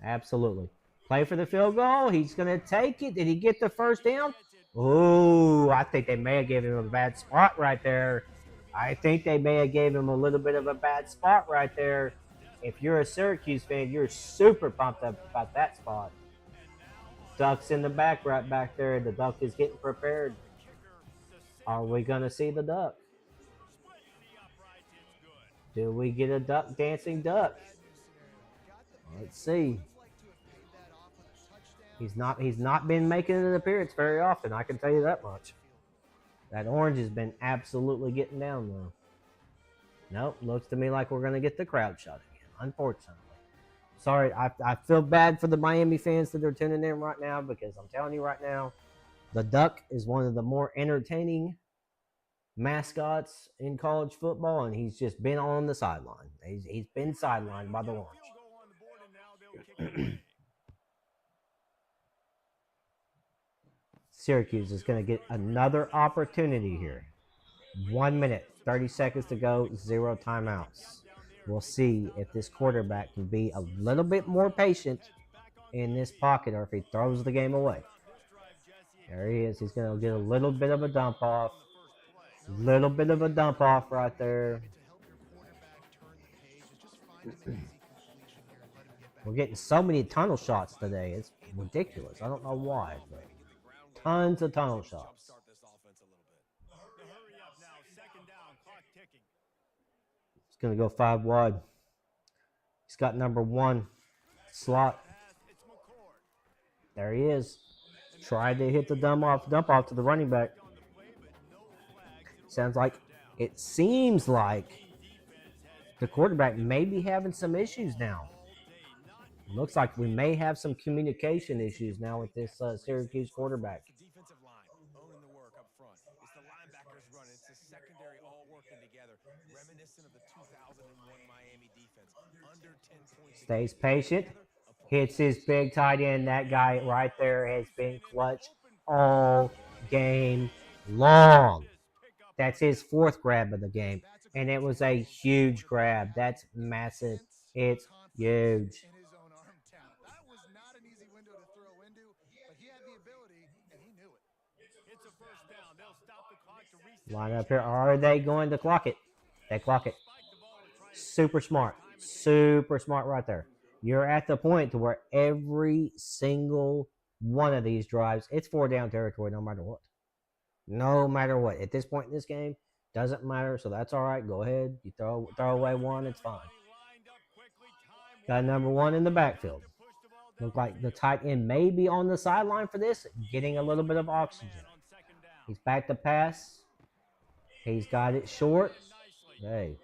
Absolutely. Play for the field goal. He's going to take it. Did he get the first down? Oh, I think they may have given him a bad spot right there. I think they may have gave him a little bit of a bad spot right there. If you're a Syracuse fan, you're super pumped up about that spot. Duck's in the back right back there. The duck is getting prepared. Are we going to see the duck? Do we get a duck dancing duck? Let's see. He's not been making an appearance very often, I can tell you that much. That Orange has been absolutely getting down though. Nope, looks to me like we're going to get the crowd shot again, unfortunately. Sorry, I feel bad for the Miami fans that are tuning in right now, because I'm telling you right now, the duck is one of the more entertaining mascots in college football, and he's just been on the sideline. He's been sidelined by the Orange. Syracuse is going to get another opportunity here. 1 minute, 30 seconds to go, 0 timeouts. We'll see if this quarterback can be a little bit more patient in this pocket, or if he throws the game away. There he is. He's going to get a little bit of a dump off. Little bit of a dump off right there. We're getting so many tunnel shots today. It's ridiculous. I don't know why, but tons of tunnel shots. He's going to go 5 wide. He's got number 1 slot. There he is. Tried to hit the dump off to the running back. It seems like the quarterback may be having some issues now. Looks like we may have some communication issues now with this Syracuse quarterback. Defensive line owning the work up front. It's the linebackers running. It's the secondary all working together, reminiscent of the 2001 Miami defense. Under 10 points. Stays patient. Hits his big tight end. That guy right there has been clutch all game long. That's his 4th grab of the game, and it was a huge grab. That's massive. It's huge. That was not an easy window to throw into, but he had the ability, and he knew it. It's a first down. They'll stop the clock to reset. Line up here. Are they going to clock it? They clock it. Super smart. Super smart right there. You're at the point to where every single one of these drives, it's 4 down territory no matter what. No matter what. At this point in this game, doesn't matter, so that's all right. Go ahead. You throw away 1, it's fine. Got number 1 in the backfield. Look like the tight end may be on the sideline for this, getting a little bit of oxygen. He's back to pass. He's got it short. Hey,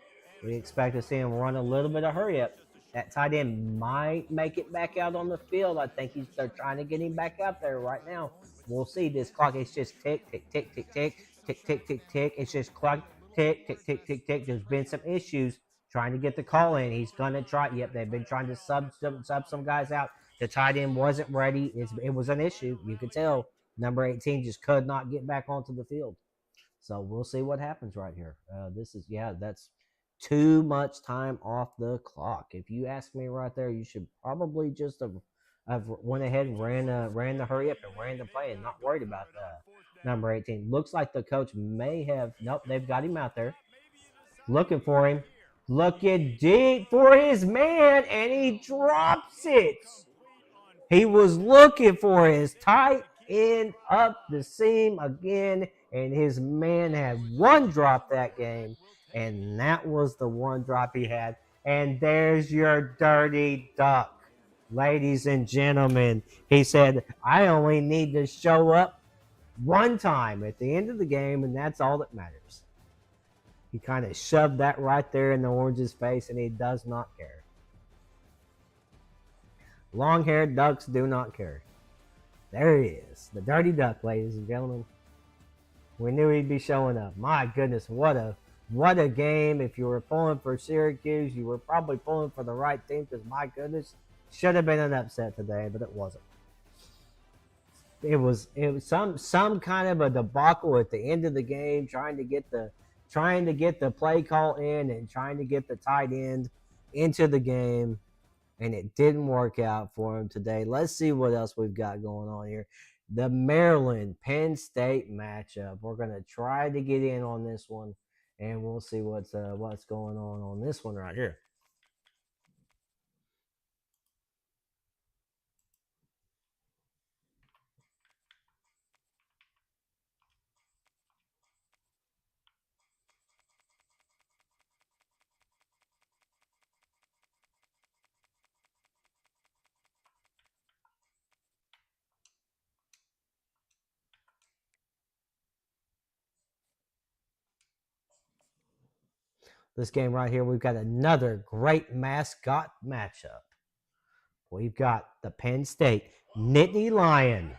we expect to see him run a little bit of hurry up. That tight end might make it back out on the field. I think they're trying to get him back out there right now. We'll see. This clock is just tick, tick, tick, tick, tick, tick, tick, tick, tick. It's just clock, tick, tick, tick, tick, tick. There's been some issues trying to get the call in. He's going to try. Yep, they've been trying to sub some guys out. The tight end wasn't ready. It was an issue. You could tell number 18 just could not get back onto the field. So we'll see what happens right here. That's too much time off the clock. If you ask me right there, you should probably just have went ahead and ran the hurry up and ran the play and not worried about number 18. Looks like the coach may have. Nope, they've got him out there looking for him. Looking deep for his man, and he drops it. He was looking for his tight end up the seam again, and his man had one drop that game, and that was the one drop he had. And there's your dirty duck, ladies and gentlemen. He said, I only need to show up one time at the end of the game, and that's all that matters. He kind of shoved that right there in the Orange's face, and he does not care. Long-haired ducks do not care. There he is, the dirty duck, ladies and gentlemen. We knew he'd be showing up. My goodness, what a game. If you were pulling for Syracuse, you were probably pulling for the right team because, my goodness, should have been an upset today, but it wasn't. It was some kind of a debacle at the end of the game, trying to get the play call in and trying to get the tight end into the game, and it didn't work out for him today. Let's see what else we've got going on here. The Maryland-Penn State matchup. We're going to try to get in on this one, and we'll see what's going on this one right here. This game right here, we've got another great mascot matchup. We've got the Penn State Nittany Lion,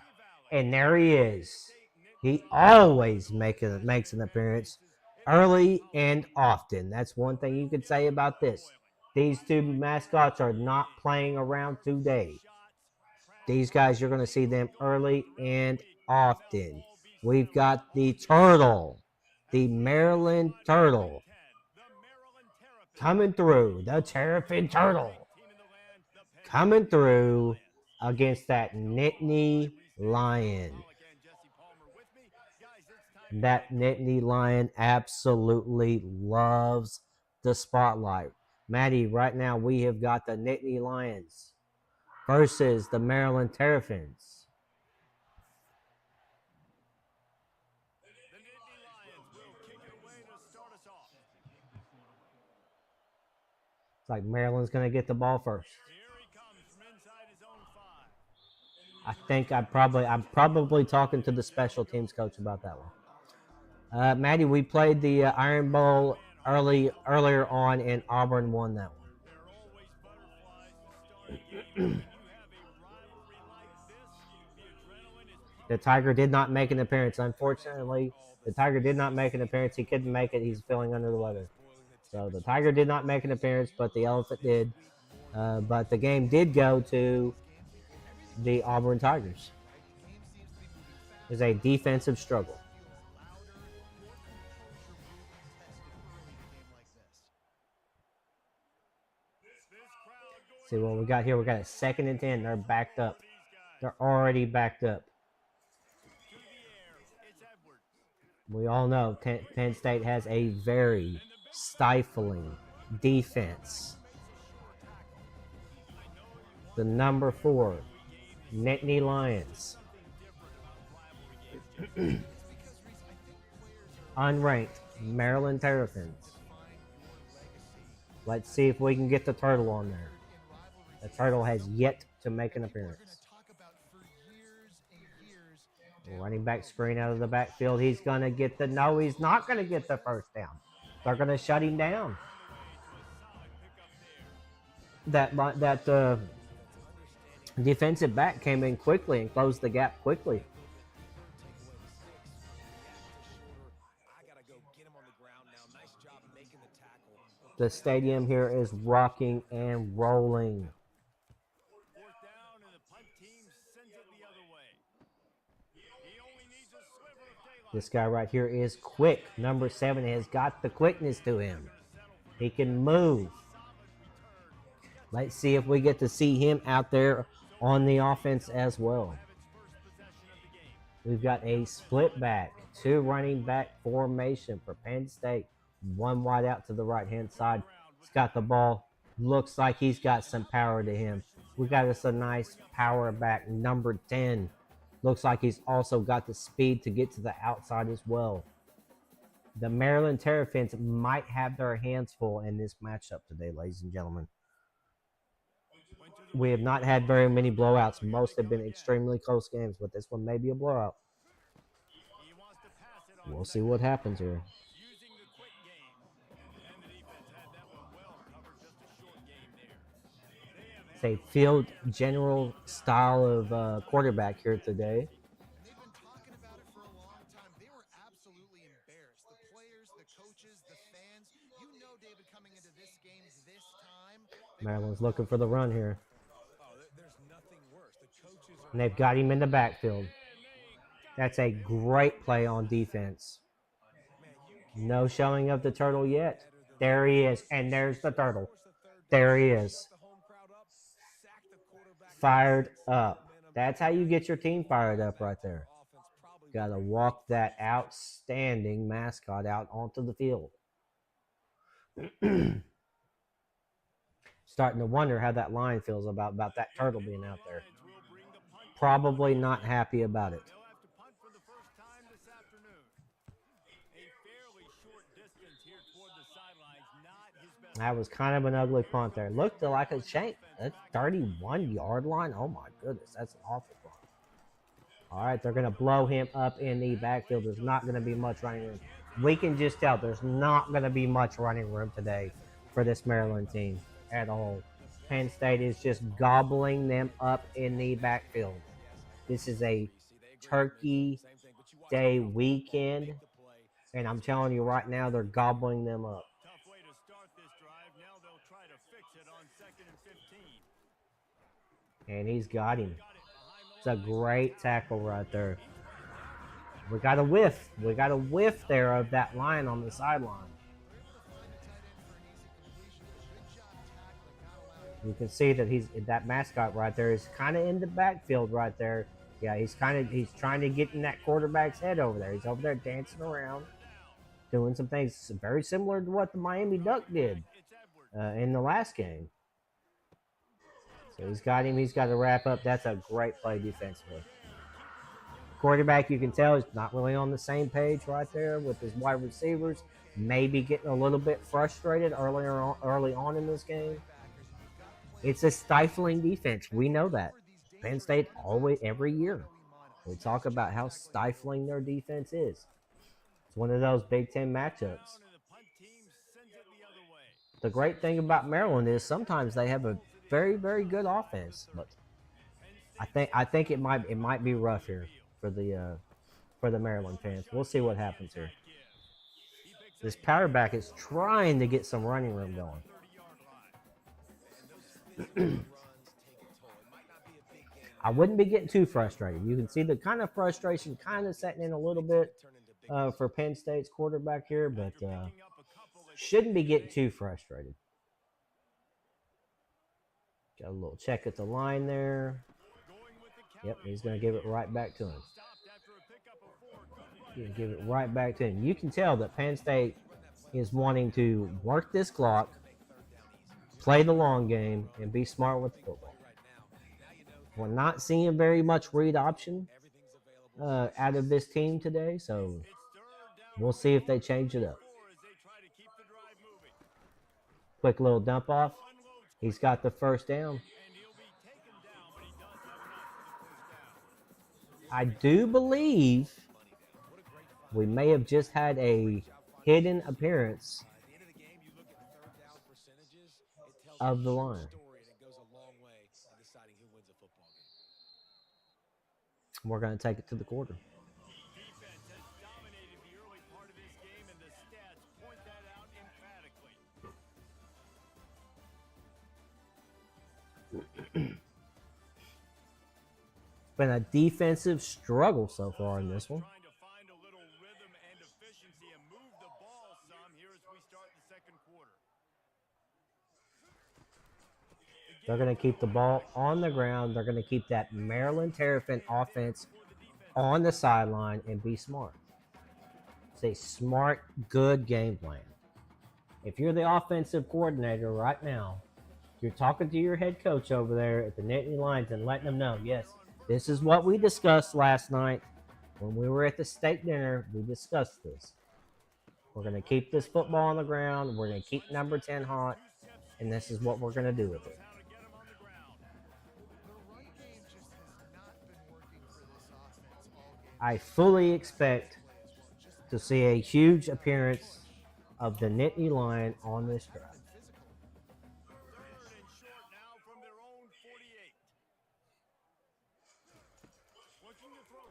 and there he is. He always makes an appearance early and often. That's one thing you could say about this. These two mascots are not playing around today. These guys, you're going to see them early and often. We've got the Turtle, the Maryland Turtle, coming through, the Terrapin Turtle, coming through against that Nittany Lion. That Nittany Lion absolutely loves the spotlight. Maddie, right now we have got the Nittany Lions versus the Maryland Terrapins. The Nittany Lions will kick it away to start us off. It's like Maryland's going to get the ball first. Here he comes from inside his own 5. I think I'm probably talking to the special teams coach about that one. Maddie, we played the Iron Bowl earlier on, and Auburn won that one. There are always butterflies to start a game. When you have a rivalry like this, the adrenaline is The Tiger did not make an appearance. Unfortunately, the Tiger did not make an appearance. He couldn't make it. He's feeling under the weather. So the Tiger did not make an appearance, but the Elephant did. But the game did go to the Auburn Tigers. It was a defensive struggle. See what we got here. We got a 2nd and 10. They're backed up. They're already backed up. We all know Penn State has a very stifling defense. The number 4, Nittany Lions. Unranked Maryland Terrapins. Let's see if we can get the Turtle on there. The Turtle has yet to make an appearance. Running back screen out of the backfield. He's going to get the... No, he's not going to get the first down. They're going to shut him down. That defensive back came in quickly and closed the gap quickly. The stadium here is rocking and rolling. Fourth down, and the punt team sends it the other way. He only needs a sliver of daylight. This guy right here is quick. Number 7 has got the quickness to him. He can move. Let's see if we get to see him out there on the offense as well. We've got a split back, 2 running back formation for Penn State. 1 wide out to the right-hand side. He's got the ball. Looks like he's got some power to him. We got us a nice power back, number 10. Looks like he's also got the speed to get to the outside as well. The Maryland Terrapins might have their hands full in this matchup today, ladies and gentlemen. We have not had very many blowouts. Most have been extremely close games, but this one may be a blowout. We'll see what happens here. Using the quick game, and the defense had that one well covered. Just a short game there. It's a field general style of quarterback here today. And they've been talking about it for a long time. They were absolutely embarrassed. The players, the coaches, the fans. You know, David, coming into this game this time. Maryland's looking for the run here. Oh, there's nothing worse. The coaches are And they've got him in the backfield. That's a great play on defense. No showing of the turtle yet. There he is. And there's the turtle. There he is. Fired up. That's how you get your team fired up right there. Got to walk that outstanding mascot out onto the field. Starting to wonder how that line feels about that turtle being out there. Probably not happy about it. They'll have to punt for the first time this afternoon. A fairly short distance here toward the sidelines. Not his best. That was kind of an ugly punt there. Looked like a shank. That 31-yard line. Oh my goodness, that's an awful punt. All right, they're going to blow him up in the backfield. There's not going to be much running room. We can just tell there's not going to be much running room today for this Maryland team at all. Penn State is just gobbling them up in the backfield. This is a Turkey Day weekend, and I'm telling you right now, they're gobbling them up. Tough way to start this drive. Now they'll try to fix it on 2nd and 15. And he's got him. It's a great tackle right there. We got a whiff. We got a whiff there of that line on the sideline. You can see that that mascot right there is kind of in the backfield right there. Yeah, he's trying to get in that quarterback's head over there. He's over there dancing around, doing some things very similar to what the Miami Duck did in the last game. So he's got him. He's got to wrap up. That's a great play defensively. Quarterback, you can tell, is not really on the same page right there with his wide receivers. Maybe getting a little bit frustrated early on in this game. It's a stifling defense. We know that. Penn State always, every year, we talk about how stifling their defense is. It's one of those Big Ten matchups. The great thing about Maryland is sometimes they have a very, very good offense, but I think it might be rough here for the Maryland fans. We'll see what happens here. This power back is trying to get some running room going. I wouldn't be getting too frustrated. You can see the kind of frustration kind of setting in a little bit for Penn State's quarterback here, but shouldn't be getting too frustrated. Got a little check at the line there. Yep, he's going to give it right back to him. He's going to give it right back to him. You can tell that Penn State is wanting to work this clock, play the long game, and be smart with the football. We're not seeing very much read option out of this team today, so we'll see if they change it up. Quick little dump off. He's got the first down. I do believe we may have just had a hidden appearance of the line. We're going to take it to the quarter. Defense has dominated the early part of this game, and the stats point that out emphatically. been a defensive struggle so far in this one. Trying to find a little rhythm and efficiency and move the ball some here as we start the second quarter. They're going to keep the ball on the ground. They're going to keep that Maryland Terrapin offense on the sideline and be smart. It's a smart, good game plan. If you're the offensive coordinator right now, you're talking to your head coach over there at the Nittany Lions and letting them know, yes, this is what we discussed last night when we were at the steak dinner. We discussed this. We're going to keep this football on the ground. We're going to keep number 10 hot, and this is what we're going to do with it. I fully expect to see a huge appearance of the Nittany Lion on this drive.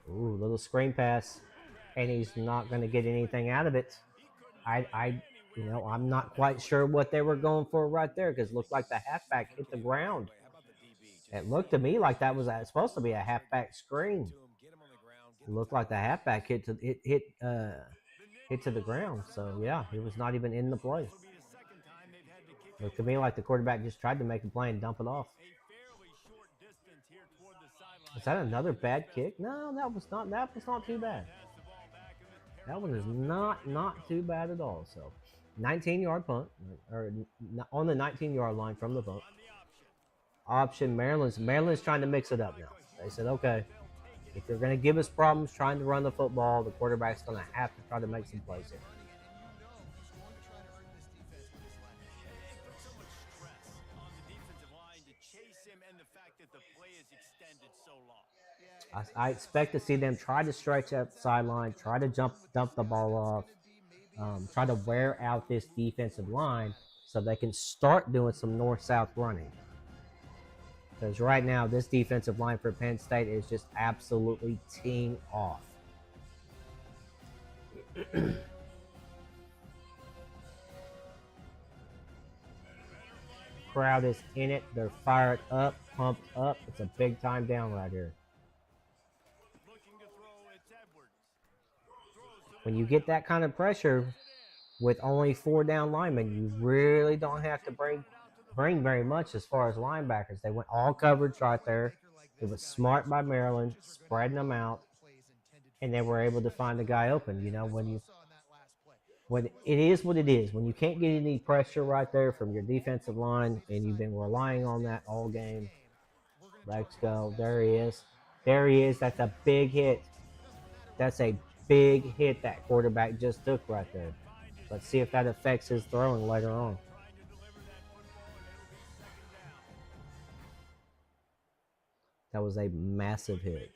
Ooh, little screen pass, and he's not going to get anything out of it. I'm not quite sure what they were going for right there because it looked like the halfback hit the ground. It looked to me like that was supposed to be a halfback screen. It looked like the halfback hit to the ground. So yeah, he was not even in the play. Looked to me like the quarterback just tried to make a play and dump it off. Is that another bad kick? No, that was not too bad. That one is not too bad at all. So 19-yard punt, or on the 19-yard line from the punt. Option Maryland's trying to mix it up now. They said, okay, if you're going to give us problems trying to run the football, the quarterback's going to have to try to make some plays here. I expect to see them try to stretch up the sideline, try to dump the ball off, try to wear out this defensive line so they can start doing some north-south running. Because right now, this defensive line for Penn State is just absolutely teeing off. Crowd is in it. They're fired up, pumped up. It's a big time down right here. When you get that kind of pressure with only 4 down linemen, you really don't have to bring very much as far as linebackers. They went all coverage right there. It was smart by Maryland, spreading them out, and they were able to find the guy open. You know, when it is what it is, when you can't get any pressure right there from your defensive line, and you've been relying on that all game. Let's go. There he is. There he is. That's a big hit. That's a big hit that quarterback just took right there. Let's see if that affects his throwing later on. That was a massive hit.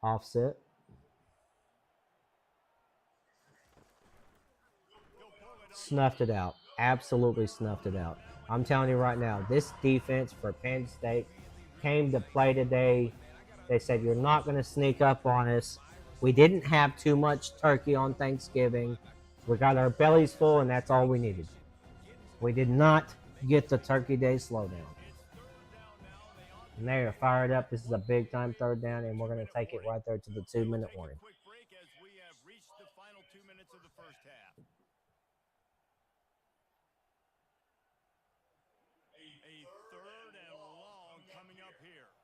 Offset. Snuffed it out. Absolutely snuffed it out. I'm telling you right now, this defense for Penn State came to play today. They said, you're not going to sneak up on us. We didn't have too much turkey on Thanksgiving. We got our bellies full, and that's all we needed. We did not get the Turkey Day slowdown. And they are fired up. This is a big-time 3rd down, and we're going to take it right there to the 2-minute warning.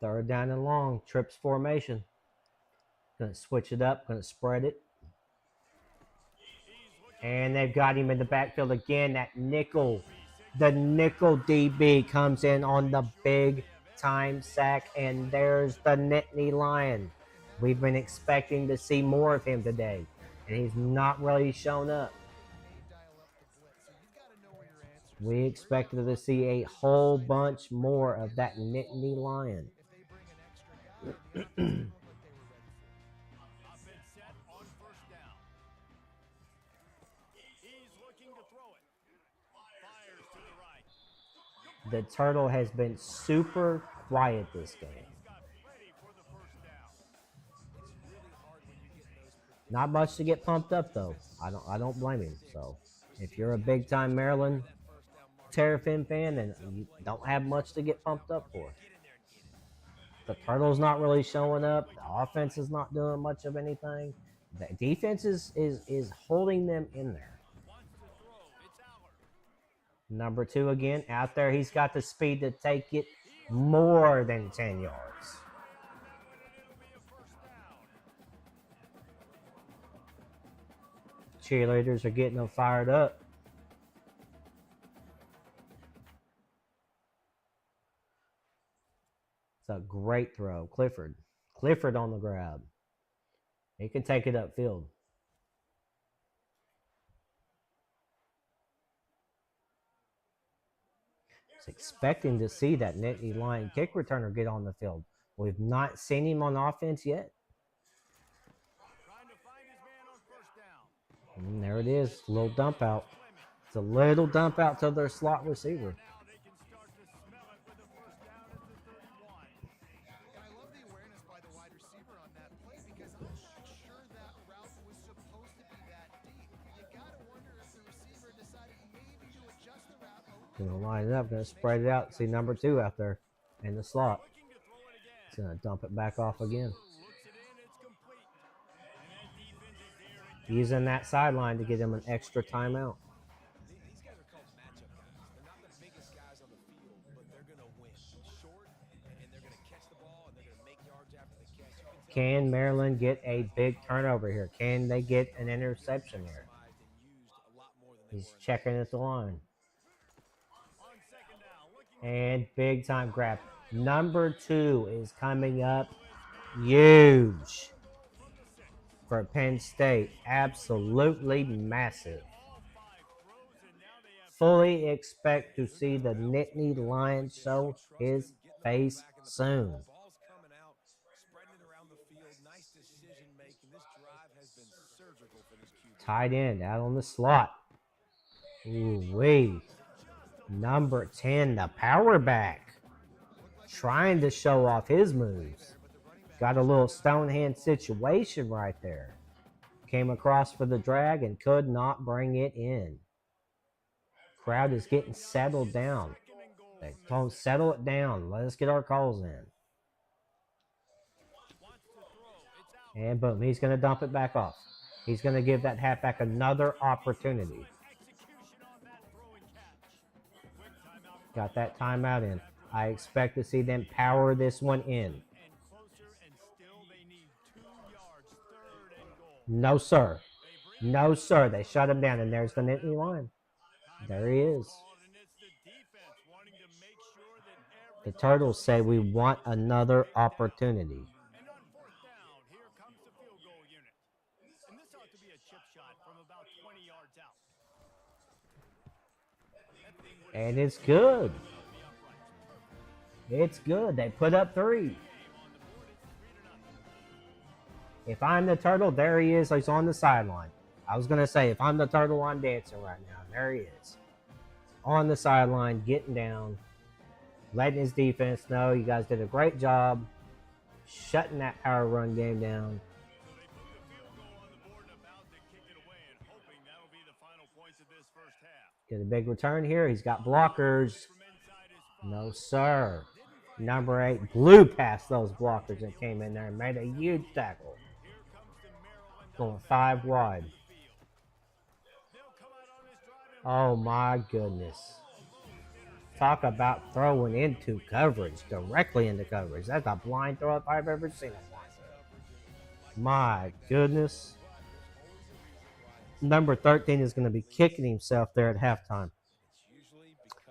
Third down and long, trips formation. Going to switch it up, going to spread it. And they've got him in the backfield again. That nickel, the nickel DB comes in on the big time sack, and there's the Nittany Lion. We've been expecting to see more of him today, and he's not really shown up. We expected to see a whole bunch more of that Nittany Lion. The Turtle has been super quiet this game. Not much to get pumped up though. I don't blame him. So if you're a big time Maryland Terrapin fan, then you don't have much to get pumped up for. The Turtles not really showing up. The offense is not doing much of anything. The defense is holding them in there. Number 2 again out there. He's got the speed to take it more than 10 yards. Cheerleaders are getting them fired up. It's a great throw. Clifford on the grab. He can take it upfield. Expecting to see that Nittany Lion kick returner get on the field. We've not seen him on offense yet. And there it is, a little dump out. It's a little dump out to their slot receiver. And I love the awareness by the wide receiver on that play because I'm not sure that route was supposed to be that deep. You got to wonder if the receiver decided maybe to adjust the route a little. Gonna line it up, gonna spread it out. See number 2 out there in the slot. He's gonna dump it back off again. Using that sideline to get him an extra timeout. These guys are called matchup guys. They're not the biggest guys on the field, but they're going to win. Short, and they're going to catch the ball, and they're going to make yards after the catch. Can Maryland get a big turnover here? Can they get an interception here? He's checking at the line. And big time grab. Number 2 is coming up. Huge. For Penn State, absolutely massive. Fully expect to see the Nittany Lion show his face soon. Tight end out on the slot. Ooh-wee. Number 10, the power back. Trying to show off his moves. Got a little stone hand situation right there. Came across for the drag and could not bring it in. Crowd is getting settled down. They told settle it down. Let us get our calls in. And boom, he's going to dump it back off. He's going to give that halfback another opportunity. Got that timeout in. I expect to see them power this one in. No, sir. No, sir. They shut him down, and there's the Nittany Lion. There he is. The Turtles say we want another opportunity. And it's good. It's good. They put up 3. If I'm the Turtle, there he is. He's on the sideline. I was going to say, if I'm the Turtle, I'm dancing right now. There he is. On the sideline, getting down. Letting his defense know you guys did a great job shutting that power run game down. Get a big return here. He's got blockers. No, sir. Number 8 blew past those blockers and came in there and made a huge tackle. Going 5 wide. Oh my goodness. Talk about throwing into coverage, directly into coverage. That's a blind throw if I've ever seen it. My goodness. Number 13 is going to be kicking himself there at halftime.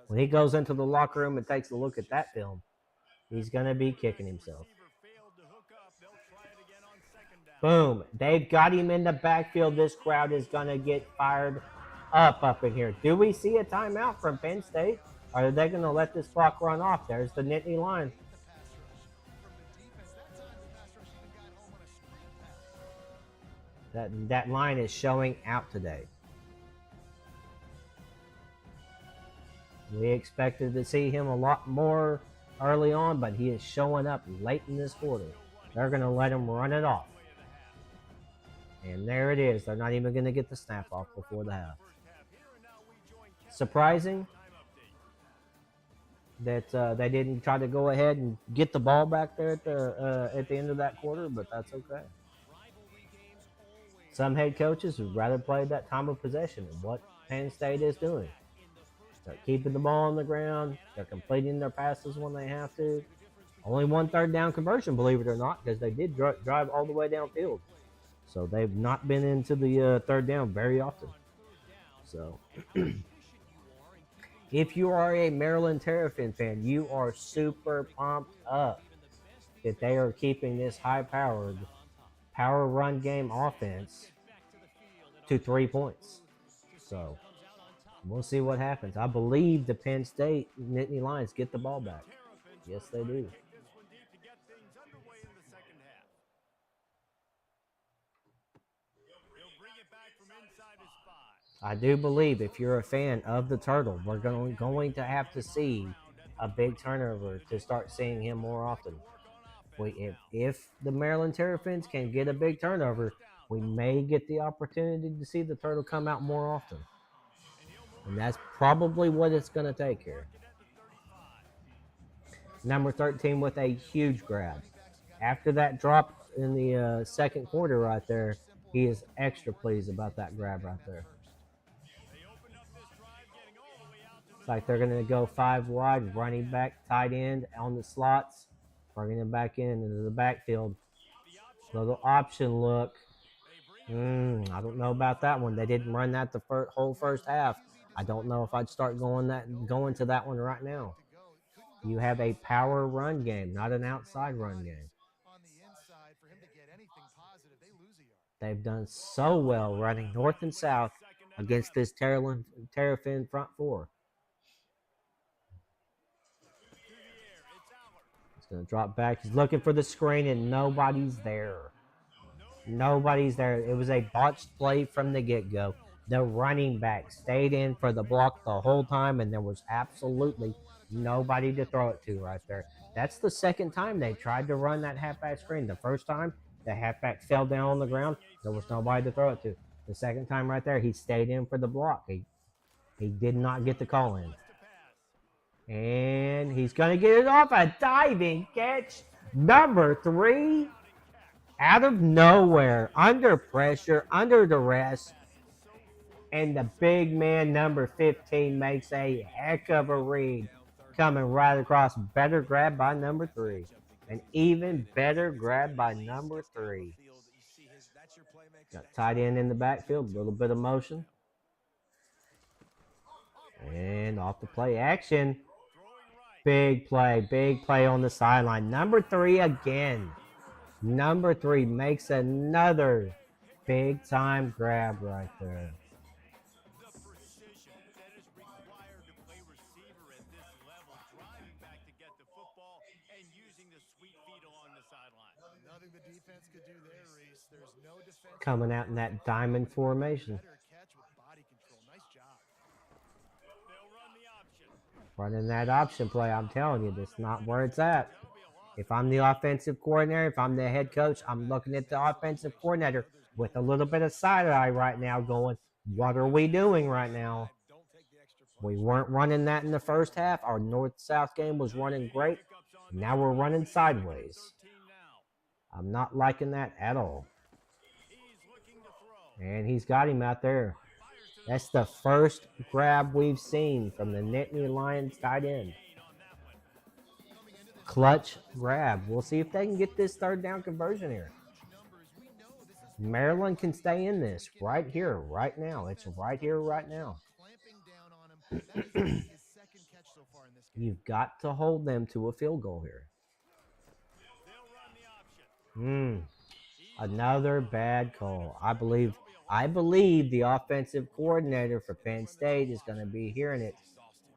When he goes into the locker room and takes a look at that film, he's going to be kicking himself. Boom. They've got him in the backfield. This crowd is going to get fired up in here. Do we see a timeout from Penn State? Or are they going to let this clock run off? There's the Nittany Lion. That line is showing out today. We expected to see him a lot more early on, but he is showing up late in this quarter. They're going to let him run it off. And there it is. They're not even going to get the snap off before the half. Surprising? that they didn't try to go ahead and get the ball back there at the end of that quarter, but that's okay. Some head coaches would rather play that time of possession, and what Penn State is doing. They're keeping the ball on the ground. They're completing their passes when they have to. Only one third down conversion, believe it or not, because they did drive all the way downfield. So they've not been into the third down very often. So if you are a Maryland Terrapin fan, you are super pumped up that they are keeping this high-powered power run game offense to 3 points. So we'll see what happens. I believe the Penn State Nittany Lions get the ball back. Yes, they do. I do believe if you're a fan of the Turtle, we're going to have to see a big turnover to start seeing him more often. If the Maryland Terrapins can get a big turnover, we may get the opportunity to see the Turtle come out more often. And that's probably what it's going to take here. Number 13 with a huge grab. After that drop in the second quarter right there, he is extra pleased about that grab right there. It's like they're going to go 5 wide, running back, tight end on the slots, bringing him back into the backfield. Little option look. I don't know about that one. They didn't run that the whole first half. I don't know if I'd start going to that one right now. You have a power run game, not an outside run game. They've done so well running north and south against this Terrapin front four. He's going to drop back. He's looking for the screen, and nobody's there. Nobody's there. It was a botched play from the get-go. The running back stayed in for the block the whole time, and there was absolutely nobody to throw it to right there. That's the second time they tried to run that halfback screen. The first time, the halfback fell down on the ground. There was nobody to throw it to. The second time right there, he stayed in for the block. He did not get the call in. And he's going to get it off a diving catch. Number 3. Out of nowhere, under pressure, under duress, and the big man, number 15, makes a heck of a read coming right across. Better grab by number 3. An even better grab by number 3. Got tight end in the backfield, a little bit of motion. And off the play action. Big play on the sideline. Number 3 again. Number 3 makes another big-time grab right there. The precision that is required to play receiver at this level, driving back to get the football and using the sweet feet along the sideline. Nothing the defense could do there, Reese. There's no defense coming out in that diamond formation. Better catch with body control. Nice job. They'll run the option. Running that option play, I'm telling you, that's not where it's at. If I'm the offensive coordinator, if I'm the head coach, I'm looking at the offensive coordinator with a little bit of side eye right now going, what are we doing right now? We weren't running that in the first half. Our north-south game was running great. Now we're running sideways. I'm not liking that at all. And he's got him out there. That's the first grab we've seen from the Nittany Lions tight end. Clutch grab. We'll see if they can get this third down conversion here. Maryland can stay in this right here, right now. It's right here, right now. You've got to hold them to a field goal here. Another bad call. I believe the offensive coordinator for Penn State is going to be hearing it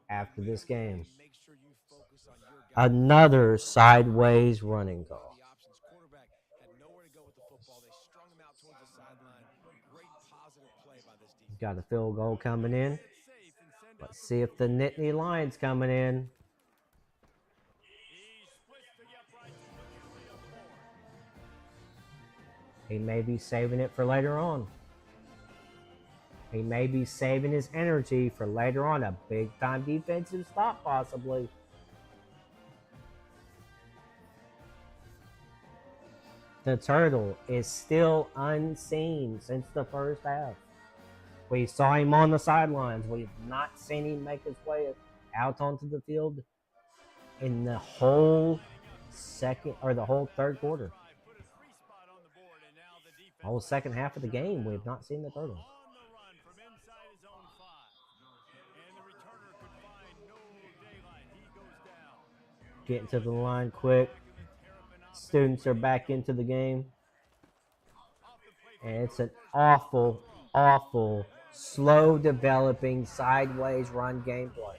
after this game. Another sideways running call. Got a field goal coming in. Let's see if the Nittany Lions coming in. He may be saving it for later on. He may be saving his energy for later on. A big-time defensive stop, possibly. The turtle is still unseen since the first half. We saw him on the sidelines. We've not seen him make his way out onto the field in the whole second or the whole third quarter. Whole second half of the game, we have not seen the turtle. On the run from inside his own 5. And the returner could find no daylight. He goes down. Getting to the line quick. Students are back into the game. And it's an awful, awful, slow developing, sideways run gameplay.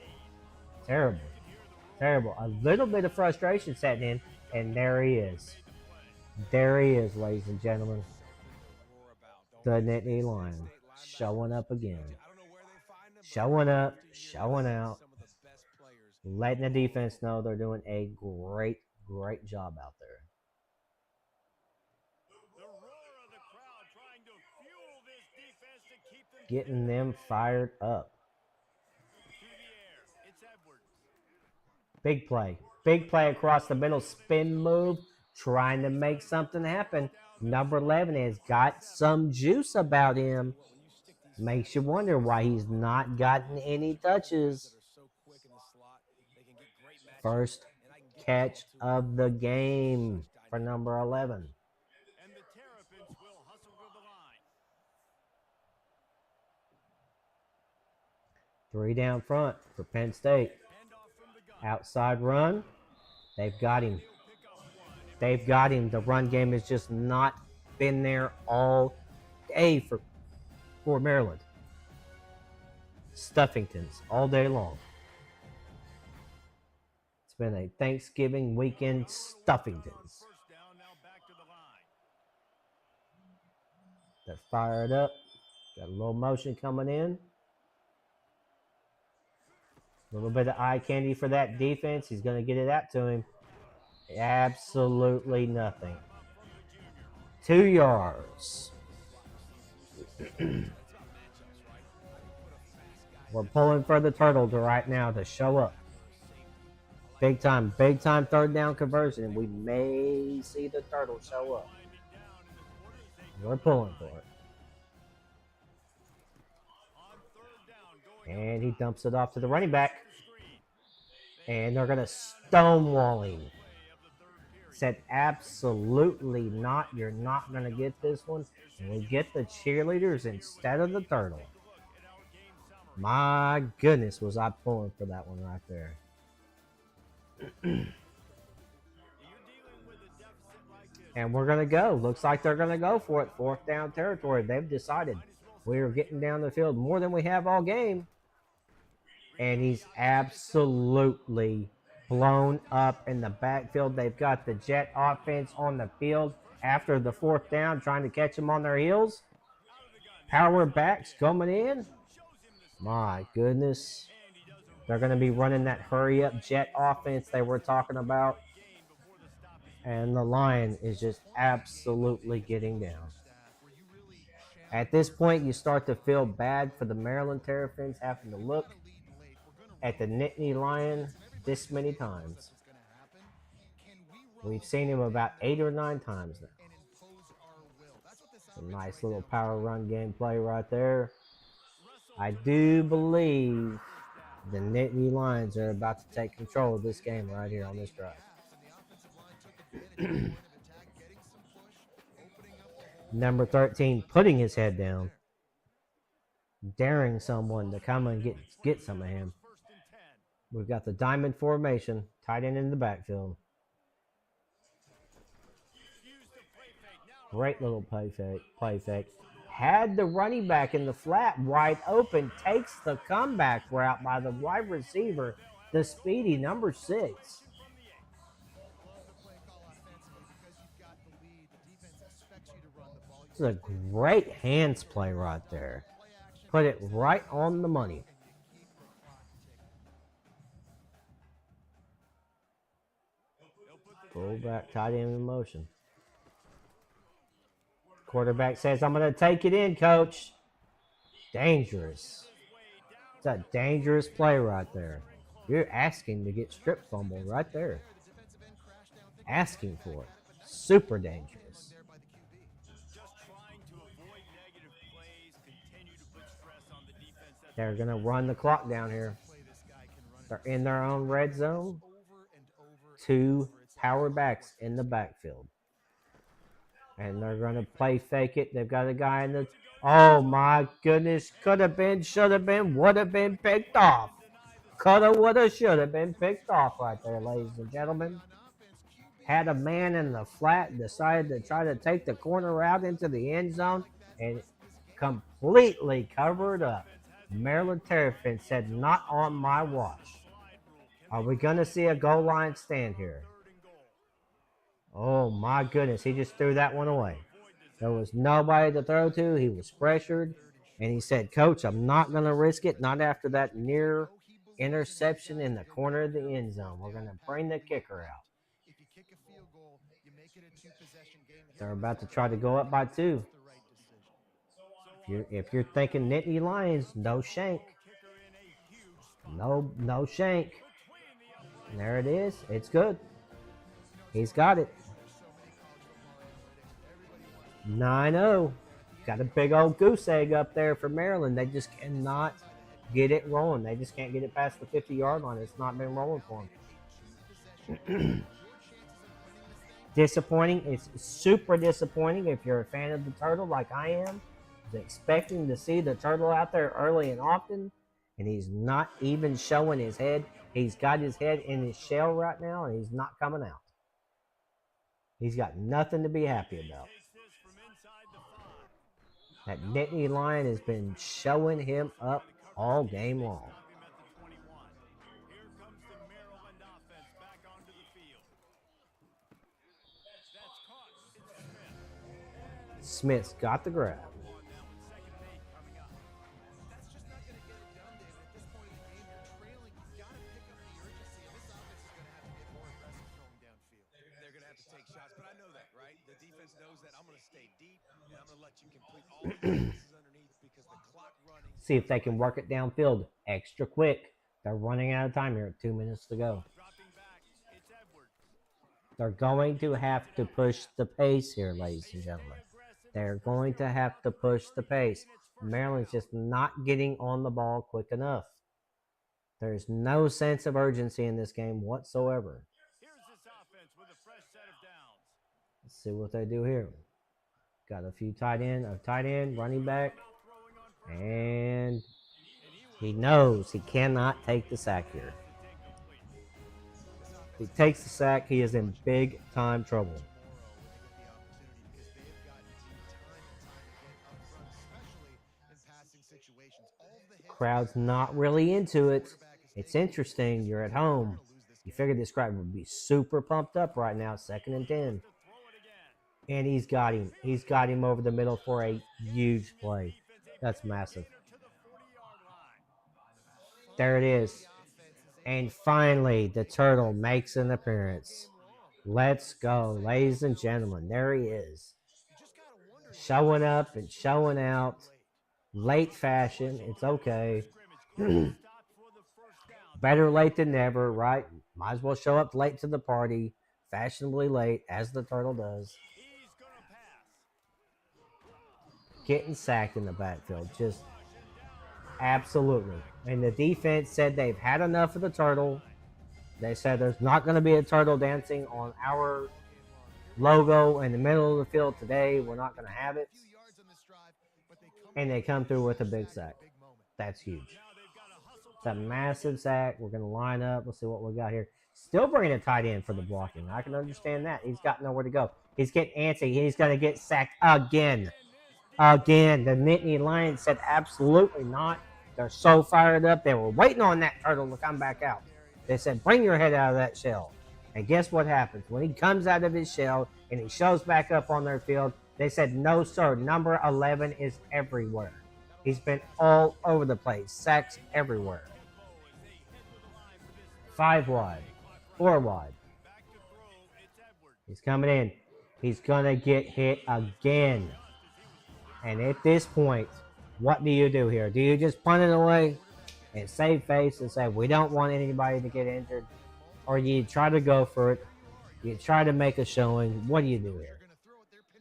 Terrible. Terrible. A little bit of frustration setting in, and there he is. There he is, ladies and gentlemen. The Nittany Lion showing up again. Showing up, showing out, letting the defense know they're doing a great, great job out there. Getting them fired up. Big play. Big play across the middle. Spin move. Trying to make something happen. Number 11 has got some juice about him. Makes you wonder why he's not gotten any touches. First catch of the game for number 11. 3 down front for Penn State. Outside run. They've got him. They've got him. The run game has just not been there all day for Maryland. Stuffingtons all day long. It's been a Thanksgiving weekend Stuffingtons. They're fired up. Got a little motion coming in. A little bit of eye candy for that defense. He's going to get it out to him. Absolutely nothing. 2 yards. We're pulling for the turtle right now to show up. Big time 3rd down conversion. And we may see the turtle show up. We're pulling for it. And he dumps it off to the running back. And they're going to stonewall him. Said absolutely not. You're not going to get this one. And we get the cheerleaders instead of the turtle. My goodness, was I pulling for that one right there. And we're going to go. Looks like they're going to go for it. 4th down territory. They've decided we're getting down the field more than we have all game. And he's absolutely blown up in the backfield. They've got the jet offense on the field after the 4th down, trying to catch them on their heels. Power backs coming in. My goodness. They're going to be running that hurry-up jet offense they were talking about. And the Lion is just absolutely getting down. At this point, you start to feel bad for the Maryland Terrapins having to look at the Nittany Lion this many times. We've seen him about 8 or 9 times now. It's a nice little power run gameplay right there. I do believe the Nittany Lions are about to take control of this game right here on this drive. Number 13 putting his head down, daring someone to come and get some of him. We've got the diamond formation, tight end in the backfield. Great little play fake. Had the running back in the flat wide open, takes the comeback route by the wide receiver, the speedy number 6. This is a great hands play right there. Put it right on the money. Fullback tight end in motion. Quarterback says, I'm going to take it in, coach. Dangerous. It's a dangerous play right there. You're asking to get strip fumbled right there. Asking for it. Super dangerous. They're going to run the clock down here. They're in their own red zone. Two power backs in the backfield. And they're going to play fake it. They've got a guy in the... Oh, my goodness. Could have been, should have been, would have been picked off. Could have, would have, should have been picked off right there, ladies and gentlemen. Had a man in the flat, decided to try to take the corner out into the end zone, and completely covered up. Maryland Terrapin said, not on my watch. Are we going to see a goal line stand here? Oh, my goodness. He just threw that one away. There was nobody to throw to. He was pressured. And he said, Coach, I'm not going to risk it. Not after that near interception in the corner of the end zone. We're going to bring the kicker out. They're about to try to go up by 2. If you're thinking Nittany Lions, no shank. No shank. And there it is. It's good. He's got it. 9-0. Got a big old goose egg up there for Maryland. They just cannot get it rolling. They just can't get it past the 50-yard line. It's not been rolling for them. Disappointing. It's super disappointing if you're a fan of the Turtle like I am. I was expecting to see the Turtle out there early and often, and he's not even showing his head. He's got his head in his shell right now, and he's not coming out. He's got nothing to be happy about. That Nittany Lion has been showing him up all game long. Smith's got the grab. See if they can work it downfield extra quick. They're running out of time here. 2 minutes to go. They're going to have to push the pace here, ladies and gentlemen. They're going to have to push the pace. Maryland's just not getting on the ball quick enough. There's no sense of urgency in this game whatsoever. Let's see what they do here. Got a few tight end, running back. And he knows he cannot take the sack here. If he takes the sack, he is in big time trouble. Crowd's not really into it. It's interesting. You're at home. You figured this crowd would be super pumped up right now. 2nd and 10. And he's got him. He's got him over the middle for a huge play. That's massive. There it is. And finally, the Turtle makes an appearance. Let's go, ladies and gentlemen. There he is. Showing up and showing out. Late fashion. It's okay. Better late than never, right? Might as well show up late to the party. Fashionably late, as the Turtle does. Getting sacked in the backfield. Just absolutely. And the defense said they've had enough of the Turtle. They said there's not going to be a turtle dancing on our logo in the middle of the field today. We're not going to have it. And they come through with a big sack. That's huge. It's a massive sack. We're going to line up. Let's see what we got here. Still bringing a tight end for the blocking. I can understand that. He's got nowhere to go. He's getting antsy. He's going to get sacked again. Again. The Nittany Lions said absolutely not. They're so fired up. They were waiting on that Turtle to come back out. They said, bring your head out of that shell. And guess what happens? When he comes out of his shell and he shows back up on their field, they said, no, sir. Number 11 is everywhere. He's been all over the place. Sacks everywhere. 5 wide. 4 wide. He's coming in. He's going to get hit again. And at this point, what do you do here? Do you just punt it away and save face and say, we don't want anybody to get injured? Or you try to go for it? You try to make a showing? What do you do here?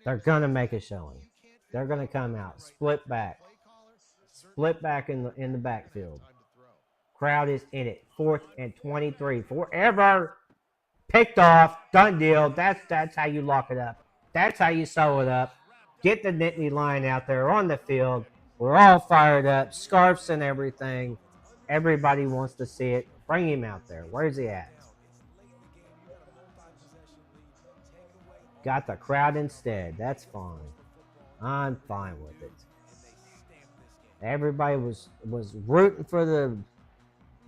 They're going to make a showing. They're going to come out. Split back. split back in the backfield. Crowd is in it. 4th and 23. Forever picked off. Done deal. That's how you lock it up. That's how you sew it up. Get the Nittany Lion out there on the field. We're all fired up. Scarves and everything. Everybody wants to see it. Bring him out there. Where's he at? Got the crowd instead. That's fine. I'm fine with it. Everybody was rooting for the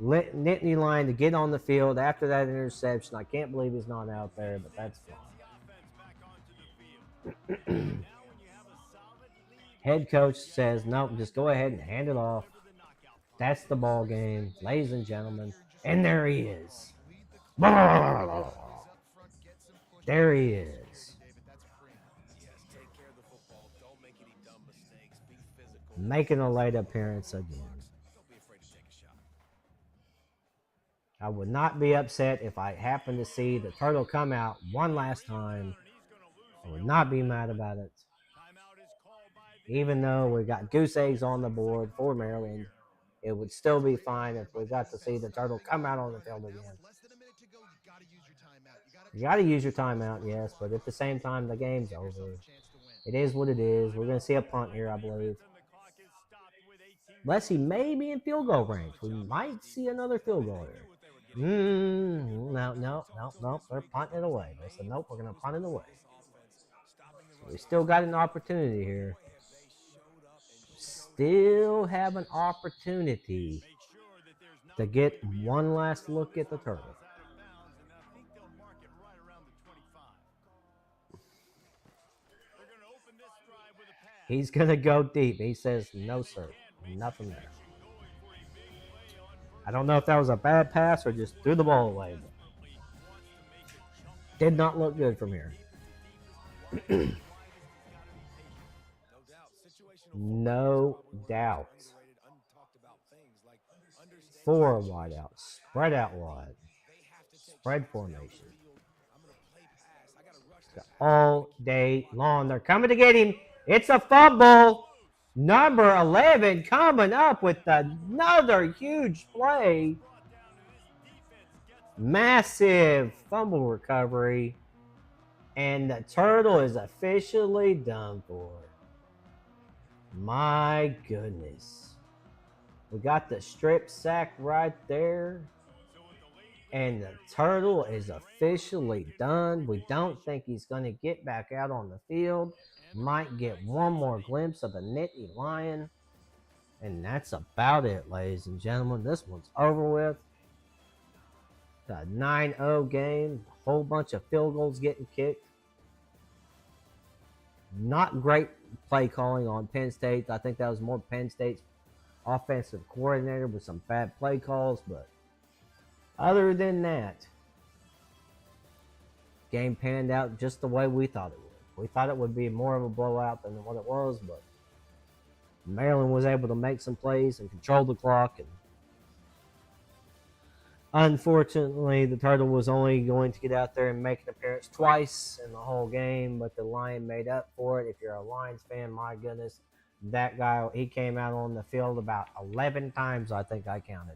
Nittany Lion to get on the field after that interception. I can't believe he's not out there, but that's fine. Head coach says, nope, just go ahead and hand it off. That's the ball game, ladies and gentlemen. And there he is. There he is. Making a late appearance again. I would not be upset if I happened to see the turtle come out one last time. I would not be mad about it. Even though we got goose eggs on the board for Maryland, it would still be fine if we got to see the turtle come out on the field again. You got to use your timeout, yes, but at the same time, the game's over. It is what it is. We're going to see a punt here, I believe. Unless he may be in field goal range. We might see another field goal here. No. They're punting it away. They said, nope, we're going to punt it away. So we still got an opportunity here. Still have an opportunity to get one last look at the turtle. He's going to go deep. He says, no, sir. Nothing there. I don't know if that was a bad pass or just threw the ball away. But did not look good from here. No doubt. 4 wide out. Spread out wide. Spread formation. All day long. They're coming to get him. It's a fumble. Number 11 coming up with another huge play. Massive fumble recovery. And the turtle is officially done for. My goodness. We got the strip sack right there. And the turtle is officially done. We don't think he's going to get back out on the field. Might get one more glimpse of the Nittany Lion. And that's about it, ladies and gentlemen. This one's over with. The 9-0 game. A whole bunch of field goals getting kicked. Not great play calling on Penn State. I think that was more Penn State's offensive coordinator with some bad play calls. But other than that, game panned out just the way we thought it would. We thought it would be more of a blowout than what it was, but Maryland was able to make some plays and control the clock. And unfortunately, the turtle was only going to get out there and make an appearance twice in the whole game, but the Lion made up for it. If you're a Lions fan, my goodness, that guy, he came out on the field about 11 times, I think I counted,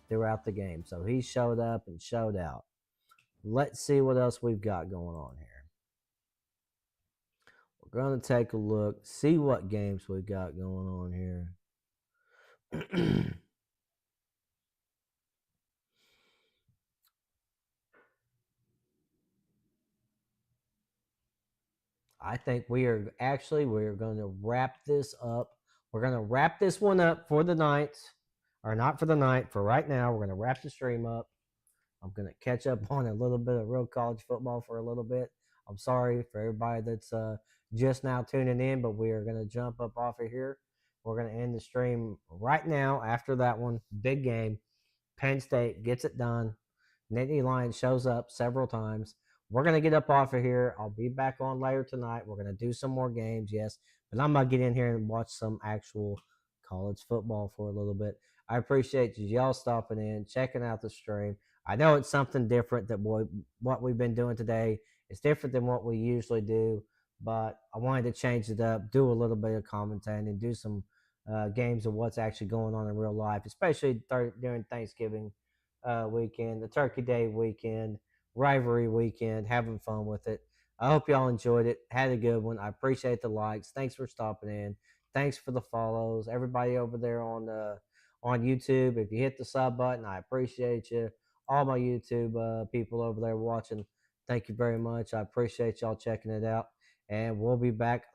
throughout the game. So he showed up and showed out. Let's see what else we've got going on here. We're going to take a look, see what games we've got going on here. I think we're going to wrap this up. We're going to wrap this one up for the night, or not for the night, for right now. We're going to wrap the stream up. I'm going to catch up on a little bit of real college football for a little bit. I'm sorry for everybody that's just now tuning in, but we are going to jump up off of here. We're going to end the stream right now after that one. Big game. Penn State gets it done. Nittany Lion shows up several times. We're going to get up off of here. I'll be back on later tonight. We're going to do some more games, yes. But I'm going to get in here and watch some actual college football for a little bit. I appreciate y'all stopping in, checking out the stream. I know it's something different than what we've been doing today. It's different than what we usually do, but I wanted to change it up, do a little bit of commentating, do some games of what's actually going on in real life, especially during Thanksgiving weekend, the Turkey Day weekend, rivalry weekend, having fun with it. I hope y'all enjoyed it. Had a good one. I appreciate the likes. Thanks for stopping in. Thanks for the follows. Everybody over there on YouTube, if you hit the sub button, I appreciate you. All my YouTube people over there watching, thank you very much. I appreciate y'all checking it out. And we'll be back